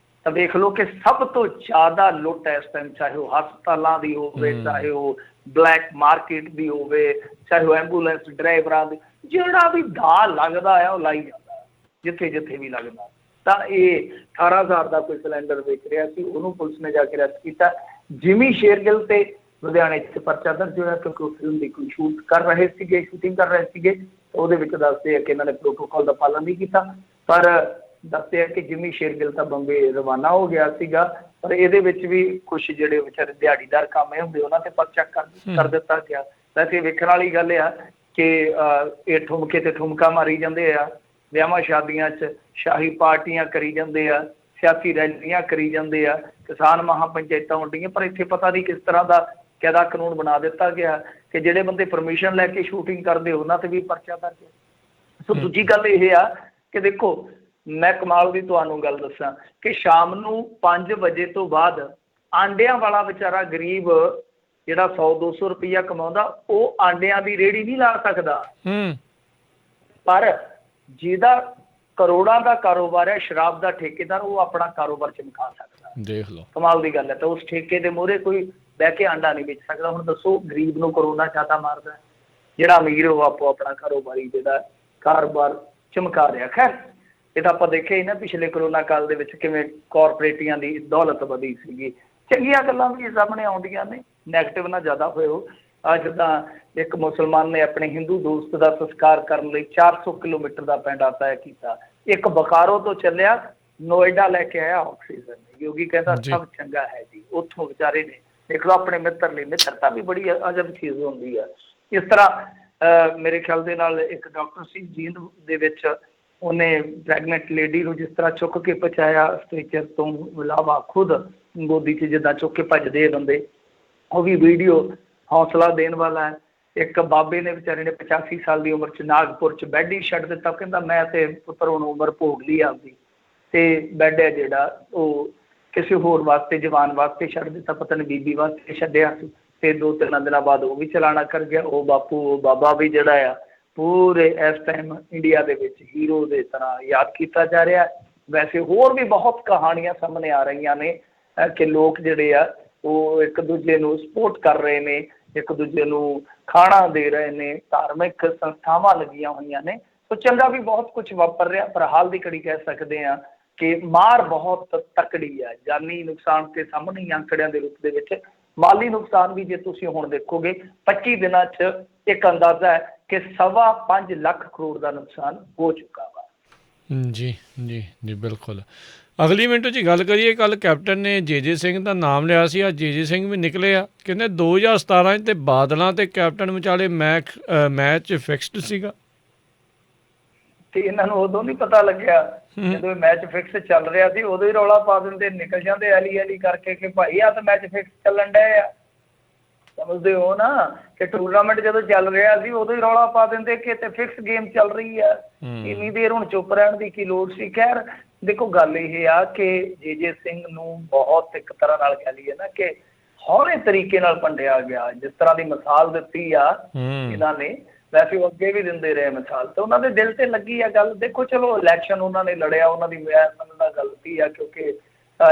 ਤਾਂ ਦੇਖ ਲਓ ਕਿ ਸਭ ਤੋਂ ਜ਼ਿਆਦਾ ਲੁੱਟ ਇਸ ਟਾਈਮ, ਚਾਹੇ ਉਹ ਹਸਪਤਾਲਾਂ ਦੀ ਹੋਵੇ, ਚਾਹੇ ਉਹ ਬਲੈਕ ਮਾਰਕੀਟ ਦੀ ਹੋਵੇ, ਚਾਹੇ ਉਹ ਐਂਬੂਲੈਂਸ ਡਰਾਈਵਰਾਂ ਦੀ, ਜਿਹੜਾ ਵੀ ਦਾ ਲੱਗਦਾ ਆ ਉਹ ਲਾਈ ਜਾਂਦਾ ਜਿੱਥੇ ਜਿੱਥੇ ਵੀ ਲੱਗਦਾ। ਤਾਂ ਇਹ 18,000 ਦਾ ਕੋਈ ਸਿਲੰਡਰ ਵੇਚ ਰਿਹਾ ਸੀ, ਉਹਨੂੰ ਪੁਲਿਸ ਨੇ ਜਾ ਕੇ ਅਰੈਸਟ ਕੀਤਾ। ਜਿਮੀ ਸ਼ੇਰਗਿੱਲ ਤੇ ਲੁਧਿਆਣੇ 'ਚ ਪਰਚਾ ਦਰਜ ਹੋਇਆ ਕਿਉਂਕਿ ਉਹ ਫਿਲਮ ਦੀ ਕੋਈ ਸ਼ੂਟਿੰਗ ਕਰ ਰਹੇ ਸੀਗੇ। ਉਹਦੇ ਵਿੱਚ ਦੱਸਦੇ ਆ ਕਿ ਇਹਨਾਂ ਨੇ ਪ੍ਰੋਟੋਕਾਲ ਦਾ ਪਾਲਣ ਨਹੀਂ ਕੀਤਾ। ਪਰ ਦੱਸਦੇ ਆ ਕਿ ਜਿਮੀ ਸ਼ੇਰਗਿੱਲ ਤਾਂ ਬੰਬੇ ਰਵਾਨਾ ਹੋ ਗਿਆ ਸੀਗਾ, ਪਰ ਇਹਦੇ ਵਿੱਚ ਵੀ ਕੁਛ ਜਿਹੜੇ ਵਿਚਾਰੇ ਦਿਹਾੜੀਦਾਰ ਕੰਮ ਹੁੰਦੇ ਉਹਨਾਂ ਤੇ ਪਰਚਾ ਕਰ ਦਿੱਤਾ ਗਿਆ। ਵੈਸੇ ਵੇਖਣ ਵਾਲੀ ਗੱਲ ਆ ਕਿ ਇਹ ਠੁਮਕੇ ਤੇ ਠੁਮਕਾ ਮਾਰੀ ਜਾਂਦੇ ਆ, ਵਿਆਹਾਂ ਸ਼ਾਦੀਆਂ 'ਚ ਸ਼ਾਹੀ ਪਾਰਟੀਆਂ ਕਰੀ ਜਾਂਦੇ ਆ, ਸਿਆਸੀ ਰੈਲੀਆਂ ਕਰੀ ਜਾਂਦੇ ਆ, ਕਿਸਾਨ ਮਹਾਪੰਚਾਇਤਾਂ ਹੁੰਦੀਆਂ, ਪਰ ਇੱਥੇ ਪਤਾ ਨਹੀਂ ਕਿਸ ਤਰ੍ਹਾਂ ਦਾ ਕਾਇਦਾ ਕਾਨੂੰਨ ਬਣਾ ਦਿੱਤਾ ਗਿਆ ਕਿ ਜਿਹੜੇ ਬੰਦੇ ਪਰਮਿਸ਼ਨ ਲੈ ਕੇ ਸ਼ੂਟਿੰਗ ਕਰਦੇ ਉਹਨਾਂ ਤੇ ਵੀ ਪਰਚਾ ਦਰਜ। ਸੋ ਦੂਜੀ ਗੱਲ ਇਹ ਆ ਕਿ ਦੇਖੋ, ਮੈਂ ਕਮਾਲ ਦੀ ਤੁਹਾਨੂੰ ਗੱਲ ਦੱਸਾਂ ਕਿ ਸ਼ਾਮ ਨੂੰ 5 ਵਜੇ ਤੋਂ ਬਾਅਦ ਆਂਡਿਆਂ ਵਾਲਾ ਵਿਚਾਰਾ ਗਰੀਬ ਜਿਹੜਾ 100-200 ਰੁਪਈਆ ਕਮਾਉਂਦਾ, ਉਹ ਆਂਡਿਆਂ ਦੀ ਰੇਹੜੀ ਨਹੀਂ ਲਾ ਸਕਦਾ। ਪਰ ਜਿਹਦਾ ਕਰੋੜਾਂ ਦਾ ਕਾਰੋਬਾਰ ਹੈ, ਸ਼ਰਾਬ ਦਾ ਠੇਕੇਦਾਰ, ਉਹ ਆਪਣਾ ਕਾਰੋਬਾਰ ਚਮਕਾ ਸਕਦਾ। ਦੇਖ ਲਓ, ਕਮਾਲ ਦੀ ਗੱਲ ਹੈ। ਤਾਂ ਉਸ ਠੇਕੇ ਦੇ ਮੂਹਰੇ ਕੋਈ ਬਹਿ ਕੇ ਆਂਡਾ ਨਹੀਂ ਵੇਚ ਸਕਦਾ। ਹੁਣ ਦੱਸੋ, ਗਰੀਬ ਨੂੰ ਕਰੋਨਾ ਜ਼ਿਆਦਾ ਮਾਰਦਾ, ਜਿਹੜਾ ਅਮੀਰ ਉਹ ਆਪੋ ਆਪਣਾ ਕਾਰੋਬਾਰੀ ਜਿਹੜਾ ਕਾਰੋਬਾਰ ਚਮਕਾ ਰਿਹਾ। ਖੈਰ, ਇਹ ਤਾਂ ਆਪਾਂ ਦੇਖਿਆ ਹੀ ਨਾ ਪਿਛਲੇ ਕਰੋਨਾ ਕਾਲ ਦੇ ਵਿੱਚ ਕਿਵੇਂ ਕਾਰਪੋਰੇਟੀਆਂ ਦੀ ਦੌਲਤ ਵਧੀ ਸੀਗੀ। ਚੰਗੀਆਂ ਗੱਲਾਂ ਵੀ ਸਾਹਮਣੇ ਆਉਂਦੀਆਂ ਨੇ, ਨੈਗੇਟਿਵ ਨਾ ਜ਼ਿਆਦਾ ਹੋਇਓ। ਜਿੱਦਾਂ ਇੱਕ ਮੁਸਲਮਾਨ ਨੇ ਆਪਣੇ ਹਿੰਦੂ ਦੋਸਤ ਦਾ ਸੰਸਕਾਰ ਕਰਨ ਲਈ 400 ਕਿਲੋਮੀਟਰ ਦਾ ਪੈਂਡਾ ਤੈਅ ਕੀਤਾ। ਇੱਕ ਬਕਾਰੋ ਤੋਂ ਚੱਲਿਆ, ਨੋਇਡਾ ਲੈ ਕੇ ਆਇਆ ਆਕਸੀਜਨ। ਯੋਗੀ ਕਹਿੰਦਾ ਸਭ ਚੰਗਾ ਹੈ ਜੀ। ਉੱਥੋਂ ਵਿਚਾਰੇ ਨੇ ਦੇਖ ਲਓ ਆਪਣੇ ਮਿੱਤਰ ਲਈ, ਮਿੱਤਰਤਾ ਵੀ ਬੜੀ ਅਜਬ ਚੀਜ਼ ਹੁੰਦੀ ਆ। ਇਸ ਤਰ੍ਹਾਂ ਮੇਰੇ ਖਿਆਲ ਦੇ ਨਾਲ ਇੱਕ ਡਾਕਟਰ ਸੀ ਜੀਂਦ ਦੇ ਵਿੱਚ, ਉਹਨੇ ਪ੍ਰੈਗਨੈਂਟ ਲੇਡੀ ਨੂੰ ਜਿਸ ਤਰ੍ਹਾਂ ਚੁੱਕ ਕੇ ਪਹੁੰਚਾਇਆ ਸਟ੍ਰੈਚਰ ਤੋਂ ਇਲਾਵਾ ਖੁਦ ਗੋਦੀ 'ਚ ਜਿੱਦਾਂ ਚੁੱਕ ਕੇ ਭੱਜਦੇ ਆ ਬੰਦੇ, ਉਹ ਵੀ ਵੀਡੀਓ ਹੌਸਲਾ ਦੇਣ ਵਾਲਾ ਹੈ। ਇੱਕ ਬਾਬੇ ਨੇ ਵਿਚਾਰੇ ਨੇ 85 ਸਾਲ ਦੀ ਉਮਰ 'ਚ ਨਾਗਪੁਰ 'ਚ ਬੈੱਡ ਹੀ ਛੱਡ ਦਿੱਤਾ। ਕਹਿੰਦਾ ਮੈਂ ਤੇ ਪੁੱਤਰ ਹੁਣ ਉਮਰ ਭੋਗ ਲਈ ਆਪਦੀ, ਤੇ ਬੈੱਡ ਹੈ ਜਿਹੜਾ ਉਹ ਕਿਸੇ ਹੋਰ ਵਾਸਤੇ, ਜਵਾਨ ਵਾਸਤੇ ਛੱਡ ਦਿੱਤਾ, ਪਤਾ ਨਹੀਂ ਬੀਬੀ ਵਾਸਤੇ ਛੱਡਿਆ ਸੀ। ਤੇ 2-3 ਦਿਨਾਂ ਬਾਅਦ ਉਹ ਵੀ ਚਲਾਣਾ ਕਰ ਗਿਆ। ਉਹ ਬਾਪੂ, ਉਹ ਬਾਬਾ ਵੀ ਜਿਹੜਾ ਆ ਪੂਰੇ ਇਸ ਟਾਈਮ ਇੰਡੀਆ ਦੇ ਵਿੱਚ ਹੀਰੋ ਦੇ ਤਰ੍ਹਾਂ ਯਾਦ ਕੀਤਾ ਜਾ ਰਿਹਾ। ਵੈਸੇ ਹੋਰ ਵੀ ਬਹੁਤ ਕਹਾਣੀਆਂ ਸਾਹਮਣੇ ਆ ਰਹੀਆਂ ਨੇ ਕਿ ਲੋਕ ਜਿਹੜੇ ਆ ਉਹ ਇੱਕ ਦੂਜੇ ਨੂੰ ਸਪੋਰਟ ਕਰ ਰਹੇ ਨੇ, ਇੱਕ ਦੂਜੇ ਨੂੰ ਖਾਣਾ ਦੇ ਰਹੇ ਨੇ, ਧਾਰਮਿਕ ਸੰਸਥਾਵਾਂ ਲੱਗੀਆਂ ਹੋਈਆਂ ਨੇ। ਸੋ ਚੰਗਾ ਵੀ ਬਹੁਤ ਕੁਝ ਵਾਪਰ ਰਿਹਾ, ਪਰ ਹਾਲ ਦੀ ਘੜੀ ਕਹਿ ਸਕਦੇ ਹਾਂ ਕਿ ਮਾਰ ਬਹੁਤ ਤਕੜੀ ਹੈ। ਜਾਨੀ ਨੁਕਸਾਨ ਤੇ ਸਾਹਮਣੇ ਹੀ ਅੰਕੜਿਆਂ ਦੇ ਰੂਪ ਦੇ ਵਿੱਚ, ਮਾਲੀ ਨੁਕਸਾਨ ਵੀ ਜੇ ਤੁਸੀਂ ਹੁਣ ਦੇਖੋਗੇ 25 ਦਿਨਾਂ 'ਚ ਇੱਕ ਅੰਦਾਜ਼ਾ ਹੈ ਕਿ 5.25 ਲੱਖ ਕਰੋੜ ਦਾ ਨੁਕਸਾਨ ਹੋ ਚੁੱਕਾ ਵਾ। ਜੀ ਜੀ ਜੀ, ਬਿਲਕੁਲ। ਅਗਲੀ ਮਿੰਟ 'ਚ ਗੱਲ ਕਰੀਏ, ਕੱਲ੍ਹ ਕੈਪਟਨ ਨੇ ਜੇ ਸਿੰਘ ਦਾ ਨਾਮ ਲਿਆ ਸੀ। ਅੱਜ ਜੇ ਸਿੰਘ ਵੀ ਨਿਕਲੇ ਆ, ਕਹਿੰਦੇ 2017 'ਚ ਤੇ ਬਾਦਲਾਂ ਤੇ ਕੈਪਟਨ ਵਿਚਾਲੇ ਮੈਚ ਫਿਕਸਡ ਸੀਗਾ। ਤੇ ਇਹਨਾਂ ਨੂੰ ਉਦੋਂ ਨਹੀਂ ਪਤਾ ਲੱਗਿਆ ਜਦੋਂ ਮੈਚ ਫਿਕਸ ਚੱਲ ਰਿਹਾ ਸੀ, ਉਦੋਂ ਹੀ ਰੌਲਾ ਪਾ ਦਿੰਦੇ, ਨਿਕਲ ਜਾਂਦੇ ਐਲੀ ਕਰਕੇ ਕਿ ਭਾਈ ਆ ਤਾਂ ਮੈਚ ਫਿਕਸ ਚੱਲਣ ਡਏ ਆ। ਸਮਝਦੇ ਹੋ ਨਾ ਕਿ ਟੂਰਨਾਮੈਂਟ ਜਦੋਂ ਚੱਲ ਰਿਹਾ ਸੀ ਉਦੋਂ ਹੀ ਰੌਲਾ ਪਾ ਦਿੰਦੇ ਕਿ ਤੇ ਫਿਕਸ ਗੇਮ ਚੱਲ ਰਹੀ ਆ। ਇੰਨੀ ਦੇਰ ਹੁਣ ਚੁੱਪ ਰਹਿਣ ਦੀ ਕੀ ਲੋੜ ਸੀ। ਖੈਰ ਦੇਖੋ, ਗੱਲ ਇਹ ਆ ਕਿ ਜੇ ਸਿੰਘ ਨੂੰ ਬਹੁਤ ਇੱਕ ਤਰ੍ਹਾਂ ਨਾਲ ਕਹਿ ਲਈਏ ਨਾ ਕਿ ਹੌਲੇ ਤਰੀਕੇ ਨਾਲ ਭੰਡਿਆ ਗਿਆ। ਜਿਸ ਤਰ੍ਹਾਂ ਦੀ ਮਿਸਾਲ ਦਿੱਤੀ ਆ ਇਹਨਾਂ ਨੇ, ਵੈਸੇ ਉਹ ਅੱਗੇ ਵੀ ਦਿੰਦੇ ਰਹੇ ਮਿਸਾਲ, ਤੇ ਉਹਨਾਂ ਦੇ ਦਿਲ ਤੇ ਲੱਗੀ ਆ ਗੱਲ। ਦੇਖੋ ਚਲੋ, ਇਲੈਕਸ਼ਨ ਉਹਨਾਂ ਨੇ ਲੜਿਆ, ਉਹਨਾਂ ਦੀ ਮੈਂ ਮੰਨਦਾ ਗਲਤੀ ਆ, ਕਿਉਂਕਿ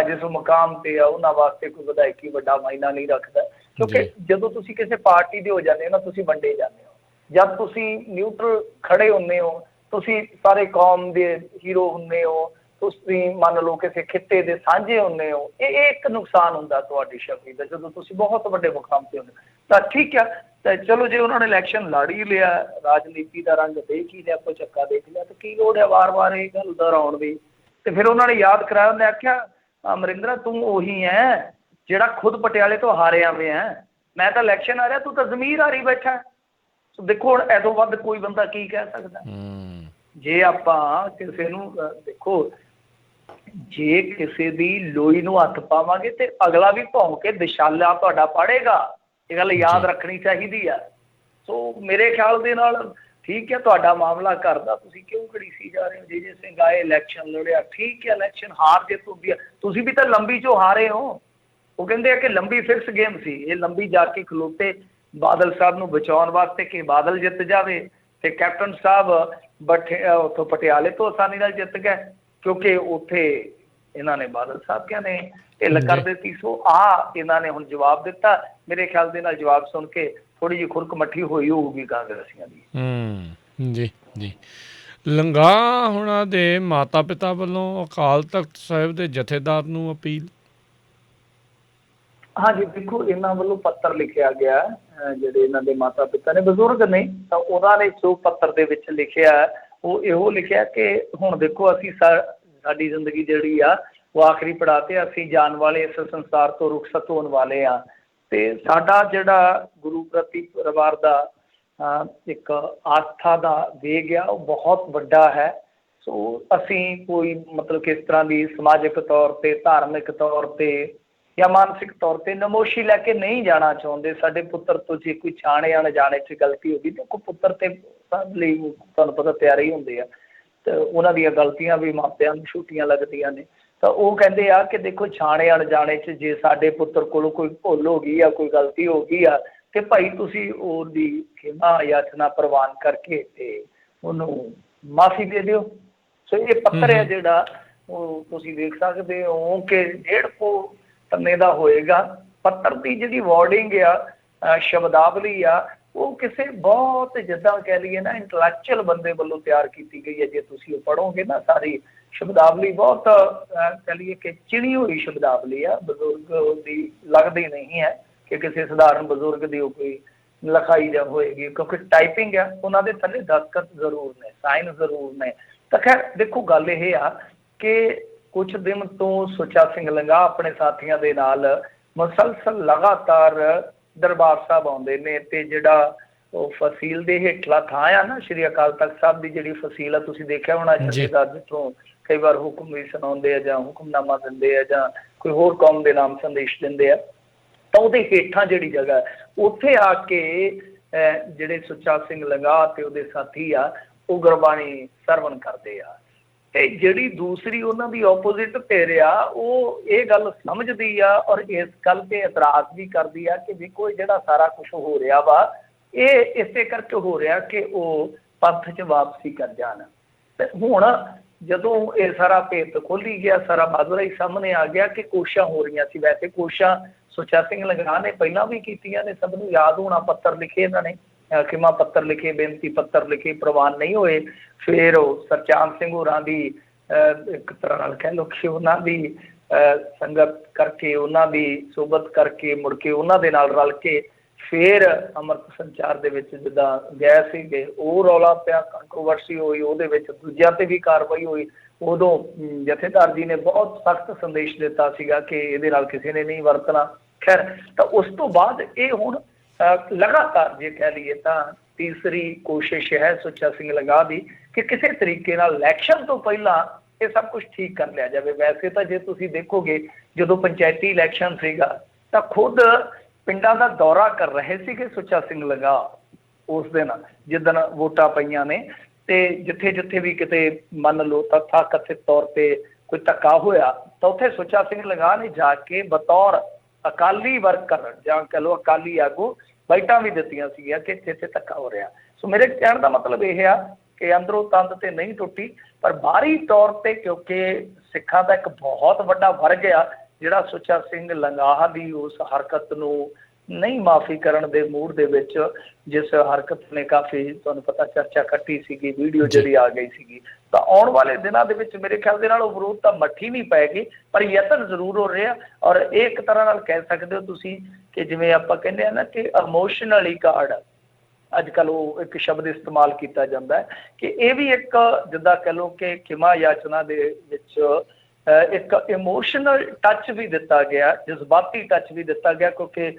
ਜਿਸ ਮੁਕਾਮ ਤੇ ਆ ਉਹਨਾਂ ਵਾਸਤੇ ਕੋਈ ਵਿਧਾਇਕੀ ਵੱਡਾ ਮਾਇਨਾ ਨਹੀਂ ਰੱਖਦਾ। ਕਿਉਂਕਿ ਜਦੋਂ ਤੁਸੀਂ ਕਿਸੇ ਪਾਰਟੀ ਦੇ ਹੋ ਜਾਂਦੇ ਹੋ ਨਾ, ਤੁਸੀਂ ਵੰਡੇ ਜਾਂਦੇ ਹੋ। ਜਦ ਤੁਸੀਂ ਨਿਊਟਰਲ ਖੜੇ ਹੁੰਦੇ ਹੋ, ਤੁਸੀਂ ਸਾਰੇ ਕੌਮ ਦੇ ਹੀਰੋ ਹੁੰਦੇ ਹੋ, ਤੁਸੀਂ ਮੰਨ ਲਓ ਕਿਸੇ ਖਿੱਤੇ ਦੇ ਸਾਂਝੇ ਹੁੰਦੇ ਹੋ। ਇਹ ਇੱਕ ਨੁਕਸਾਨ ਹੁੰਦਾ ਤੁਹਾਡੀ ਛਵੀ ਦਾ ਜਦੋਂ ਤੁਸੀਂ ਬਹੁਤ ਵੱਡੇ ਮੁਕਾਮ ਤੇ ਹੁੰਦੇ। ਤਾਂ ਠੀਕ ਆ, ਤਾਂ ਚਲੋ ਜੇ ਉਹਨਾਂ ਨੇ ਇਲੈਕਸ਼ਨ ਲੜ ਹੀ ਲਿਆ, ਰਾਜਨੀਤੀ ਦਾ ਰੰਗ ਦੇਖ ਹੀ ਲਿਆ, ਕੋਈ ਚੱਕਾ ਦੇਖ ਲਿਆ, ਤਾਂ ਕੀ ਲੋੜ ਹੈ ਵਾਰ-ਵਾਰ ਇਹ ਗੱਲ ਦੁਹਰਾਉਣ ਦੀ। ਤੇ ਫਿਰ ਉਹਨਾਂ ਨੇ ਯਾਦ ਕਰਾਇਆ, ਉਹਨੇ ਆਖਿਆ ਅਮਰਿੰਦਰਾ ਤੂੰ ਉਹੀ ਹੈ ਜਿਹੜਾ ਖੁਦ ਪਟਿਆਲੇ ਤੋਂ ਹਾਰਿਆ ਵੇ ਹੈ। ਮੈਂ ਤਾਂ ਇਲੈਕਸ਼ਨ ਆ ਰਿਹਾ, ਤੂੰ ਤਾਂ ਜ਼ਮੀਰ ਹਾਰੀ ਬੈਠਾ। ਸੋ ਦੇਖੋ ਹੁਣ ਇਹ ਤੋਂ ਵੱਧ ਕੋਈ ਬੰਦਾ ਕੀ ਕਹਿ ਸਕਦਾ। ਜੇ ਆਪਾਂ ਕਿਸੇ ਨੂੰ ਦੇਖੋ, ਜੇ ਕਿਸੇ ਦੀ ਲੋਈ ਨੂੰ ਹੱਥ ਪਾਵਾਂਗੇ ਤੇ ਅਗਲਾ ਵੀ ਭੌਂ ਕੇ ਦਿਸ਼ਾਲਾ ਤੁਹਾਡਾ ਪੜੇਗਾ। ਇਹ ਗੱਲ ਯਾਦ ਰੱਖਣੀ ਚਾਹੀਦੀ ਆ। ਸੋ ਮੇਰੇ ਖਿਆਲ ਦੇ ਨਾਲ ਠੀਕ ਹੈ, ਤੁਹਾਡਾ ਮਾਮਲਾ ਘਰ ਦਾ, ਤੁਸੀਂ ਕਿਉਂ ਘੜੀਸੀ ਜਾ ਰਹੇ ਹੋ। ਜੇ ਸਿੰਘ ਆਏ, ਇਲੈਕਸ਼ਨ ਲੜਿਆ, ਠੀਕ ਹੈ, ਇਲੈਕਸ਼ਨ ਹਾਰ ਜੇ ਤੁਸੀਂ ਵੀ ਤਾਂ ਲੰਬੀ ਚੋਂ ਹਾਰੇ ਹੋ। ਉਹ ਕਹਿੰਦੇ ਆ ਕਿ ਲੰਬੀ ਫਿਕਸ ਗੇਮ ਸੀ। ਇਹ ਲੰਬੀ ਜਾ ਕੇ ਖਲੋਤੇ ਬਾਦਲ ਸਾਹਿਬ ਨੂੰ ਬਚਾਉਣ ਵਾਸਤੇ ਕਿ ਬਾਦਲ ਜਿੱਤ ਜਾਵੇ, ਤੇ ਕੈਪਟਨ ਸਾਹਿਬ ਉੱਥੋਂ ਪਟਿਆਲੇ ਤੋਂ ਆਸਾਨੀ ਨਾਲ ਜਿੱਤ ਗਏ, ਕਿਉਂਕਿ ਉੱਥੇ ਇਹਨਾਂ ਨੇ ਬਾਦਲ ਸਾਹਿਬ ਕਹਿੰਦੇ ਢਿੱਲ ਕਰ ਦਿੱਤੀ। ਸੋ ਇਹਨਾਂ ਨੇ ਹੁਣ ਜਵਾਬ ਦਿੱਤਾ। ਮੇਰੇ ਖਿਆਲ ਦੇ ਨਾਲ ਜਵਾਬ ਸੁਣ ਕੇ ਥੋੜੀ ਜਿਹੀ ਖੁਰਕ ਮੱਠੀ ਹੋਈ ਹੋਊਗੀ ਕਾਂਗਰਸੀਆਂ ਦੀ। ਜੀ ਜੀ। ਲੰਗਾ ਹੁਣਾਂ ਦੇ ਮਾਤਾ ਪਿਤਾ ਵੱਲੋਂ ਅਕਾਲ ਤਖਤ ਸਾਹਿਬ ਦੇ ਜਥੇਦਾਰ ਨੂੰ ਅਪੀਲ। ਹਾਂਜੀ ਦੇਖੋ, ਇਹਨਾਂ ਵੱਲੋਂ ਪੱਤਰ ਲਿਖਿਆ ਗਿਆ, ਜਿਹੜੇ ਇਹਨਾਂ ਦੇ ਮਾਤਾ ਪਿਤਾ ਨੇ, ਬਜ਼ੁਰਗ ਨੇ, ਤਾਂ ਉਹਨਾਂ ਨੇ ਜੋ ਪੱਤਰ ਦੇ ਵਿੱਚ ਲਿਖਿਆ ਉਹ ਇਹੋ ਲਿਖਿਆ ਕਿ ਹੁਣ ਦੇਖੋ ਅਸੀਂ ਸਾਡੀ ਜ਼ਿੰਦਗੀ ਜਿਹੜੀ ਆ ਉਹ ਆਖਰੀ ਪੜਾਅ ਤੇ, ਅਸੀਂ ਜਾਣ ਵਾਲੇ ਇਸ ਸੰਸਾਰ ਤੋਂ ਰੁਖਸਤ ਹੋਣ ਵਾਲੇ ਆ। ਤੇ ਸਾਡਾ ਜਿਹੜਾ ਗੁਰੂ ਪ੍ਰਤੀ ਪਰਿਵਾਰ ਦਾ ਇੱਕ ਆਸਥਾ ਦਾ ਵੇਗ ਆ ਉਹ ਬਹੁਤ ਵੱਡਾ ਹੈ। ਸੋ ਅਸੀਂ ਕੋਈ ਮਤਲਬ ਕਿ ਇਸ ਤਰ੍ਹਾਂ ਦੀ ਸਮਾਜਿਕ ਤੌਰ 'ਤੇ, ਧਾਰਮਿਕ ਤੌਰ 'ਤੇ ਜਾਂ ਮਾਨਸਿਕ ਤੌਰ 'ਤੇ ਨਮੋਸ਼ੀ ਲੈ ਕੇ ਨਹੀਂ ਜਾਣਾ ਚਾਹੁੰਦੇ। ਸਾਡੇ ਪੁੱਤਰ ਤੋਂ ਜੇ ਕੋਈ ਛਾਣੇ ਅਣਜਾਣੇ 'ਚ ਗਲਤੀ ਹੋ ਗਈ ਤਾਂ ਕੋਈ ਪੁੱਤਰ ਤੇ ਸਭ ਲਈ ਤੁਹਾਨੂੰ ਪਤਾ ਪਿਆਰੇ ਹੀ ਹੁੰਦੇ ਆ, ਤੇ ਉਹਨਾਂ ਦੀਆਂ ਗਲਤੀਆਂ ਵੀ ਮਾਪਿਆਂ ਨੂੰ ਛੋਟੀਆਂ ਲੱਗਦੀਆਂ ਨੇ। ਤਾਂ ਉਹ ਕਹਿੰਦੇ ਆ ਕਿ ਦੇਖੋ ਛਾਣੇ ਅਣਜਾਣੇ 'ਚ ਜੇ ਸਾਡੇ ਪੁੱਤਰ ਕੋਲੋਂ ਕੋਈ ਭੁੱਲ ਹੋ ਗਈ ਆ, ਕੋਈ ਗਲਤੀ ਹੋ ਗਈ ਆ, ਤੇ ਭਾਈ ਤੁਸੀਂ ਉਹਦੀ ਖਿਮਾ ਯਾਚਨਾ ਪ੍ਰਵਾਨ ਕਰਕੇ ਤੇ ਉਹਨੂੰ ਮਾਫੀ ਦੇ ਦਿਓ। ਸੋ ਇਹ ਪੱਤਰ ਹੈ ਜਿਹੜਾ ਉਹ ਤੁਸੀਂ ਦੇਖ ਸਕਦੇ ਹੋ ਕਿ 1.5 ਪੰਨੇ ਦਾ ਹੋਏਗਾ। ਪੱਤਰ ਦੀ ਜਿਹੜੀ ਵਰਡਿੰਗ ਆ, ਸ਼ਬਦਾਵਲੀ ਆ, ਉਹ ਕਿਸੇ ਬਹੁਤ ਜਿੱਦਾਂ ਕਹਿ ਲਈਏ ਨਾ ਇੰਟਲੈਕਚੁਅਲ ਬੰਦੇ ਵੱਲੋਂ ਤਿਆਰ ਕੀਤੀ ਗਈ ਹੈ। ਜੇ ਤੁਸੀਂ ਉਹ ਪੜ੍ਹੋਗੇ ਨਾ ਸਾਰੀ ਸ਼ਬਦਾਵਲੀ ਬਹੁਤ ਕਹਿ ਲਈਏ ਕਿ ਚਿਣੀ ਹੋਈ ਸ਼ਬਦਾਵਲੀ ਆ, ਬਜ਼ੁਰਗ ਦੀ ਲੱਗਦੀ ਨਹੀਂ ਹੈ ਕਿ ਕਿਸੇ ਸਧਾਰਨ ਬਜ਼ੁਰਗ ਦੀ ਉਹ ਕੋਈ ਲਿਖਾਈ ਜਾਂ ਹੋਏਗੀ, ਕਿਉਂਕਿ ਟਾਈਪਿੰਗ ਆ, ਉਹਨਾਂ ਦੇ ਥੱਲੇ ਦਸਤਖਤ ਜ਼ਰੂਰ ਨੇ, ਸਾਈਨ ਜ਼ਰੂਰ ਨੇ। ਤਾਂ ਖੈਰ ਦੇਖੋ ਗੱਲ ਇਹ ਆ ਕਿ ਕੁਛ ਦਿਨ ਤੋਂ ਸੁੱਚਾ ਸਿੰਘ ਲੰਗਾਹ ਆਪਣੇ ਸਾਥੀਆਂ ਦੇ ਨਾਲ ਮੁਸਲਸਲ ਲਗਾਤਾਰ ਦਰਬਾਰ ਸਾਹਿਬ ਆਉਂਦੇ ਨੇ, ਤੇ ਜਿਹੜਾ ਉਹ ਫਸੀਲ ਦੇ ਹੇਠਲਾ ਥਾਂ ਆ ਨਾ ਸ਼੍ਰੀ ਅਕਾਲ ਤਖਤ ਸਾਹਿਬ ਦੀ ਜਿਹੜੀ ਫਸੀਲ ਆ, ਤੁਸੀਂ ਦੇਖਿਆ ਹੋਣਾ ਜਥੇਦਾਰ ਜਿੱਥੋਂ ਕਈ ਵਾਰ ਹੁਕਮ ਵੀ ਸੁਣਾਉਂਦੇ ਆ ਜਾਂ ਹੁਕਮਨਾਮਾ ਦਿੰਦੇ ਆ ਜਾਂ ਕੋਈ ਹੋਰ ਕੌਮ ਦੇ ਨਾਮ ਸੰਦੇਸ਼ ਦਿੰਦੇ ਆ, ਤਾਂ ਉਹਦੇ ਹੇਠਾਂ ਜਿਹੜੀ ਜਗ੍ਹਾ ਉੱਥੇ ਆ ਕੇ ਜਿਹੜੇ ਸੁੱਚਾ ਸਿੰਘ ਲੰਗਾਹ ਤੇ ਉਹਦੇ ਸਾਥੀ ਆ ਉਹ ਗੁਰਬਾਣੀ ਸਰਵਣ ਕਰਦੇ ਆ। ਤੇ ਜਿਹੜੀ ਦੂਸਰੀ ਉਹਨਾਂ ਦੀ ਆਪੋਜ਼ਿਟ ਧਿਰ ਆ ਉਹ ਇਹ ਗੱਲ ਸਮਝਦੀ ਆ ਔਰ ਇਸ ਗੱਲ ਤੇ ਇਤਰਾਜ਼ ਵੀ ਕਰਦੀ ਆ ਕਿ ਦੇਖੋ ਜਿਹੜਾ ਸਾਰਾ ਕੁਝ ਹੋ ਰਿਹਾ ਵਾ ਇਹ ਇਸੇ ਕਰਕੇ ਹੋ ਰਿਹਾ ਕਿ ਉਹ ਪੰਥ 'ਚ ਵਾਪਸੀ ਕਰ ਜਾਣ। ਤੇ ਹੁਣ ਜਦੋਂ ਇਹ ਸਾਰਾ ਭੇਤ ਖੋਲ੍ਹੀ ਗਿਆ, ਸਾਰਾ ਮਾਜਰਾ ਹੀ ਸਾਹਮਣੇ ਆ ਗਿਆ ਕਿ ਕੋਸ਼ਿਸ਼ਾਂ ਹੋ ਰਹੀਆਂ ਸੀ। ਵੈਸੇ ਕੋਸ਼ਿਸ਼ਾਂ ਸੁੱਚਾ ਸਿੰਘ ਲੰਗਾਹ ਨੇ ਪਹਿਲਾਂ ਵੀ ਕੀਤੀਆਂ ਨੇ, ਸਭ ਨੂੰ ਯਾਦ ਹੋਣਾ, ਪੱਤਰ ਲਿਖੇ ਇਹਨਾਂ ਨੇ, ਖਿਮਾ ਪੱਤਰ ਲਿਖੇ, ਬੇਨਤੀ ਪੱਤਰ ਲਿਖੇ, ਪ੍ਰਵਾਨ ਨਹੀਂ ਹੋਏ। ਫਿਰ ਉਹ ਸਰਚਾਂਦ ਸਿੰਘ ਹੋਰਾਂ ਦੀ ਇੱਕ ਤਰ੍ਹਾਂ ਨਾਲ ਕਹਿ ਲਓ ਕਿ ਉਹਨਾਂ ਦੀ ਸੰਗਤ ਕਰਕੇ, ਉਹਨਾਂ ਦੀ ਸੋਬਤ ਕਰਕੇ, ਮੁੜ ਕੇ ਉਹਨਾਂ ਦੇ ਨਾਲ ਰਲ ਕੇ ਫਿਰ ਅੰਮ੍ਰਿਤ ਸੰਚਾਰ ਦੇ ਵਿੱਚ ਜਿੱਦਾਂ ਗਏ ਸੀਗੇ, ਉਹ ਰੌਲਾ ਪਿਆ, ਕੰਟਰੋਵਰਸੀ ਹੋਈ, ਉਹਦੇ ਵਿੱਚ ਦੂਜਿਆਂ ਤੇ ਵੀ ਕਾਰਵਾਈ ਹੋਈ। ਉਦੋਂ ਜਥੇਦਾਰ ਜੀ ਨੇ ਬਹੁਤ ਸਖਤ ਸੰਦੇਸ਼ ਦਿੱਤਾ ਸੀਗਾ ਕਿ ਇਹਦੇ ਨਾਲ ਕਿਸੇ ਨੇ ਨਹੀਂ ਵਰਤਣਾ। ਖੈਰ, ਤਾਂ ਉਸ ਤੋਂ ਬਾਅਦ ਇਹ ਹੁਣ ਲਗਾਤਾਰ ਜੇ ਕਹਿ ਲਈਏ ਤਾਂ ਤੀਸਰੀ ਕੋਸ਼ਿਸ਼ ਹੈ ਸੁੱਚਾ ਸਿੰਘ ਲੰਗਾਹ ਦੀ ਕਿ ਕਿਸੇ ਤਰੀਕੇ ਨਾਲ ਇਲੈਕਸ਼ਨ ਤੋਂ ਪਹਿਲਾਂ ਇਹ ਸਭ ਕੁਝ ਠੀਕ ਕਰ ਲਿਆ ਜਾਵੇ। ਵੈਸੇ ਤਾਂ ਜੇ ਤੁਸੀਂ ਦੇਖੋਗੇ ਜਦੋਂ ਪੰਚਾਇਤੀ ਇਲੈਕਸ਼ਨ ਸੀਗਾ ਤਾਂ ਖੁਦ ਪਿੰਡਾਂ ਦਾ ਦੌਰਾ ਕਰ ਰਹੇ ਸੀਗੇ ਸੁੱਚਾ ਸਿੰਘ ਲੰਗਾਹ ਉਸ ਦਿਨ ਜਿੱਦਣ ਵੋਟਾਂ ਪਈਆਂ ਨੇ, ਤੇ ਜਿੱਥੇ ਜਿੱਥੇ ਵੀ ਕਿਤੇ ਮੰਨ ਲਓ ਤਥਾ ਕਥਿਤ ਤੌਰ ਤੇ ਕੋਈ ਧੱਕਾ ਹੋਇਆ ਤਾਂ ਉੱਥੇ ਸੁੱਚਾ ਸਿੰਘ ਲੰਗਾਹ ਨੇ ਜਾ ਕੇ ਬਤੌਰ ਅਕਾਲੀ ਵਰਕਰ ਜਾਂ ਕਹਿ ਲਓ ਅਕਾਲੀ ਆਗੂ ਬਾਈਟਾਂ ਵੀ ਦਿੱਤੀਆਂ ਸੀਗੀਆਂ ਕਿ ਇੱਥੇ ਇੱਥੇ ਧੱਕਾ ਹੋ ਰਿਹਾ। ਸੋ ਮੇਰੇ ਕਹਿਣ ਦਾ ਮਤਲਬ ਇਹ ਆ ਕਿ ਅੰਦਰੋਂ ਤੰਦ ਤੇ ਨਹੀਂ ਟੁੱਟੀ, ਪਰ ਬਾਹਰੀ ਤੌਰ ਤੇ ਕਿਉਂਕਿ ਸਿੱਖਾਂ ਦਾ ਇੱਕ ਬਹੁਤ ਵੱਡਾ ਵਰਗ ਆ ਜਿਹੜਾ ਸੁੱਚਾ ਸਿੰਘ ਲੰਗਾਹ ਦੀ ਉਸ ਹਰਕਤ ਨੂੰ ਨਹੀਂ ਮਾਫੀ ਕਰਨ ਦੇ ਮੂਡ ਦੇ ਵਿੱਚ, ਜਿਸ ਹਰਕਤ ਨੇ ਕਾਫੀ ਤੁਹਾਨੂੰ ਪਤਾ ਚਰਚਾ ਕੱਟੀ ਸੀਗੀ, ਵੀਡੀਓ ਜਿਹੜੀ ਆ ਗਈ ਸੀਗੀ, ਤਾਂ ਆਉਣ ਵਾਲੇ ਦਿਨਾਂ ਦੇ ਵਿੱਚ ਮੇਰੇ ਖਿਆਲ ਦੇ ਨਾਲ ਉਹ ਵਿਰੋਧ ਤਾਂ ਮੱਠੀ ਨਹੀਂ ਪਏਗੀ, ਪਰ ਯਤਨ ਜ਼ਰੂਰ ਹੋ ਰਿਹਾ। ਔਰ ਇਹ ਇੱਕ ਤਰ੍ਹਾਂ ਨਾਲ ਕਹਿ ਸਕਦੇ ਹੋ ਤੁਸੀਂ ਕਿ ਜਿਵੇਂ ਆਪਾਂ ਕਹਿੰਦੇ ਆ ਨਾ ਕਿ ਇਮੋਸ਼ਨਲੀ ਕਾਰਡ, ਅੱਜ ਕੱਲ੍ਹ ਉਹ ਇੱਕ ਸ਼ਬਦ ਇਸਤੇਮਾਲ ਕੀਤਾ ਜਾਂਦਾ ਹੈ ਕਿ ਇਹ ਵੀ ਇੱਕ ਜਿੱਦਾਂ ਕਹਿ ਲਓ ਕਿ ਖਿਮਾ ਯਾਚਨਾ ਦੇ ਵਿੱਚ ਇੱਕ ਇਮੋਸ਼ਨਲ ਟੱਚ ਵੀ ਦਿੱਤਾ ਗਿਆ, ਜਜ਼ਬਾਤੀ ਟੱਚ ਵੀ ਦਿੱਤਾ ਗਿਆ, ਕਿਉਂਕਿ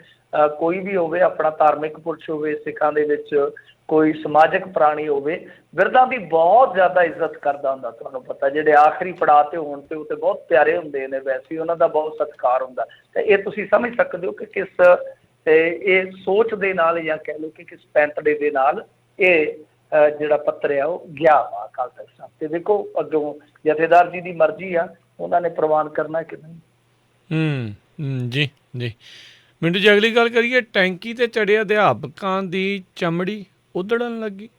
ਕੋਈ ਵੀ ਹੋਵੇ, ਆਪਣਾ ਧਾਰਮਿਕ ਪੁਰਸ਼ ਹੋਵੇ, ਸਿੱਖਾਂ ਦੇ ਵਿੱਚ ਕੋਈ ਸਮਾਜਿਕ ਪ੍ਰਾਣੀ ਹੋਵੇ, ਬਿਰਧਾਂ ਦੀ ਬਹੁਤ ਜ਼ਿਆਦਾ ਇੱਜ਼ਤ ਕਰਦਾ ਹੁੰਦਾ। ਤੁਹਾਨੂੰ ਪਤਾ ਜਿਹੜੇ ਆਖਰੀ ਪੜਾਅ ਤੇ ਹੋਣ ਤੇ ਉਹ ਤੇ ਬਹੁਤ ਪਿਆਰੇ ਹੁੰਦੇ ਨੇ, ਵੈਸੇ ਹੀ ਉਹਨਾਂ ਦਾ ਬਹੁਤ ਸਤਿਕਾਰ ਹੁੰਦਾ। ਤੇ ਇਹ ਤੁਸੀਂ ਸਮਝ ਸਕਦੇ ਹੋ ਕਿ ਕਿਸ ਇਹ ਸੋਚ ਦੇ ਨਾਲ ਜਾਂ ਕਹਿ ਲਓ ਕਿ ਕਿਸ ਪੈਂਤੜੇ ਦੇ ਨਾਲ ਇਹ ਜਿਹੜਾ ਪੱਤਰ ਆ ਉਹ ਗਿਆ ਵਾ ਅਕਾਲ ਤਖਤ ਸਾਹਿਬ। ਤੇ ਦੇਖੋ ਅੱਗੋਂ ਜਥੇਦਾਰ ਜੀ ਦੀ ਮਰਜ਼ੀ ਆ, ਉਹਨਾਂ ਨੇ ਪ੍ਰਵਾਨ ਕਰਨਾ ਕਿ ਨਹੀਂ। ਜੀ ਜੀ ਮਿੰਟੂ ਜੀ, ਅਗਲੀ ਗੱਲ ਕਰੀਏ, ਟੈਂਕੀ ਤੇ ਚੜੇ ਅਧਿਆਪਕਾਂ ਦੀ ਚਮੜੀ ਉਧੜਨ ਲੱਗੀ।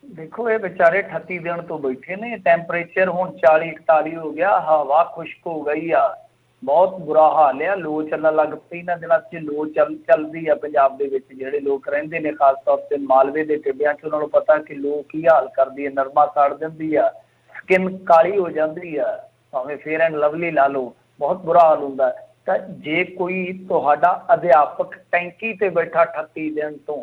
ਦੇਖੋ ਇਹ ਵਿਚਾਰੇ 38 ਦਿਨ ਤੋਂ ਬੈਠੇ ਨੇ, ਟੈਂਪਰੇਚਰ ਹੁਣ 40-41 ਹੋ ਗਿਆ, ਹਵਾ ਖੁਸ਼ਕ ਹੋ ਗਈ ਆ, ਬਹੁਤ ਬੁਰਾ ਹਾਲ ਆ। ਲੋ ਚੱਲਣ ਲੱਗ ਪਈ ਇਹਨਾਂ ਦਿਨਾਂ 'ਚ, ਲੋ ਚੱਲਦੀ ਆ ਪੰਜਾਬ ਦੇ ਵਿੱਚ। ਜਿਹੜੇ ਲੋਕ ਰਹਿੰਦੇ ਨੇ ਖਾਸ ਤੌਰ ਤੇ ਮਾਲਵੇ ਦੇ ਟਿੱਬਿਆਂ 'ਚ, ਉਹਨਾਂ ਨੂੰ ਪਤਾ ਕਿ ਲੋ ਕੀ ਹਾਲ ਕਰਦੀ ਹੈ, ਨਰਮਾ ਸਾੜ ਦਿੰਦੀ ਆ, ਸਕਿਨ ਕਾਲੀ ਹੋ ਜਾਂਦੀ ਆ, ਭਾਵੇਂ ਫੇਅਰ ਐਂਡ ਲਵਲੀ ਲਾ ਲਓ, ਬਹੁਤ ਬੁਰਾ ਹਾਲ ਹੁੰਦਾ। ਤਾਂ ਜੇ ਕੋਈ ਤੁਹਾਡਾ ਅਧਿਆਪਕ ਟੈਂਕੀ ਤੇ ਬੈਠਾ 38 ਦਿਨ ਤੋਂ,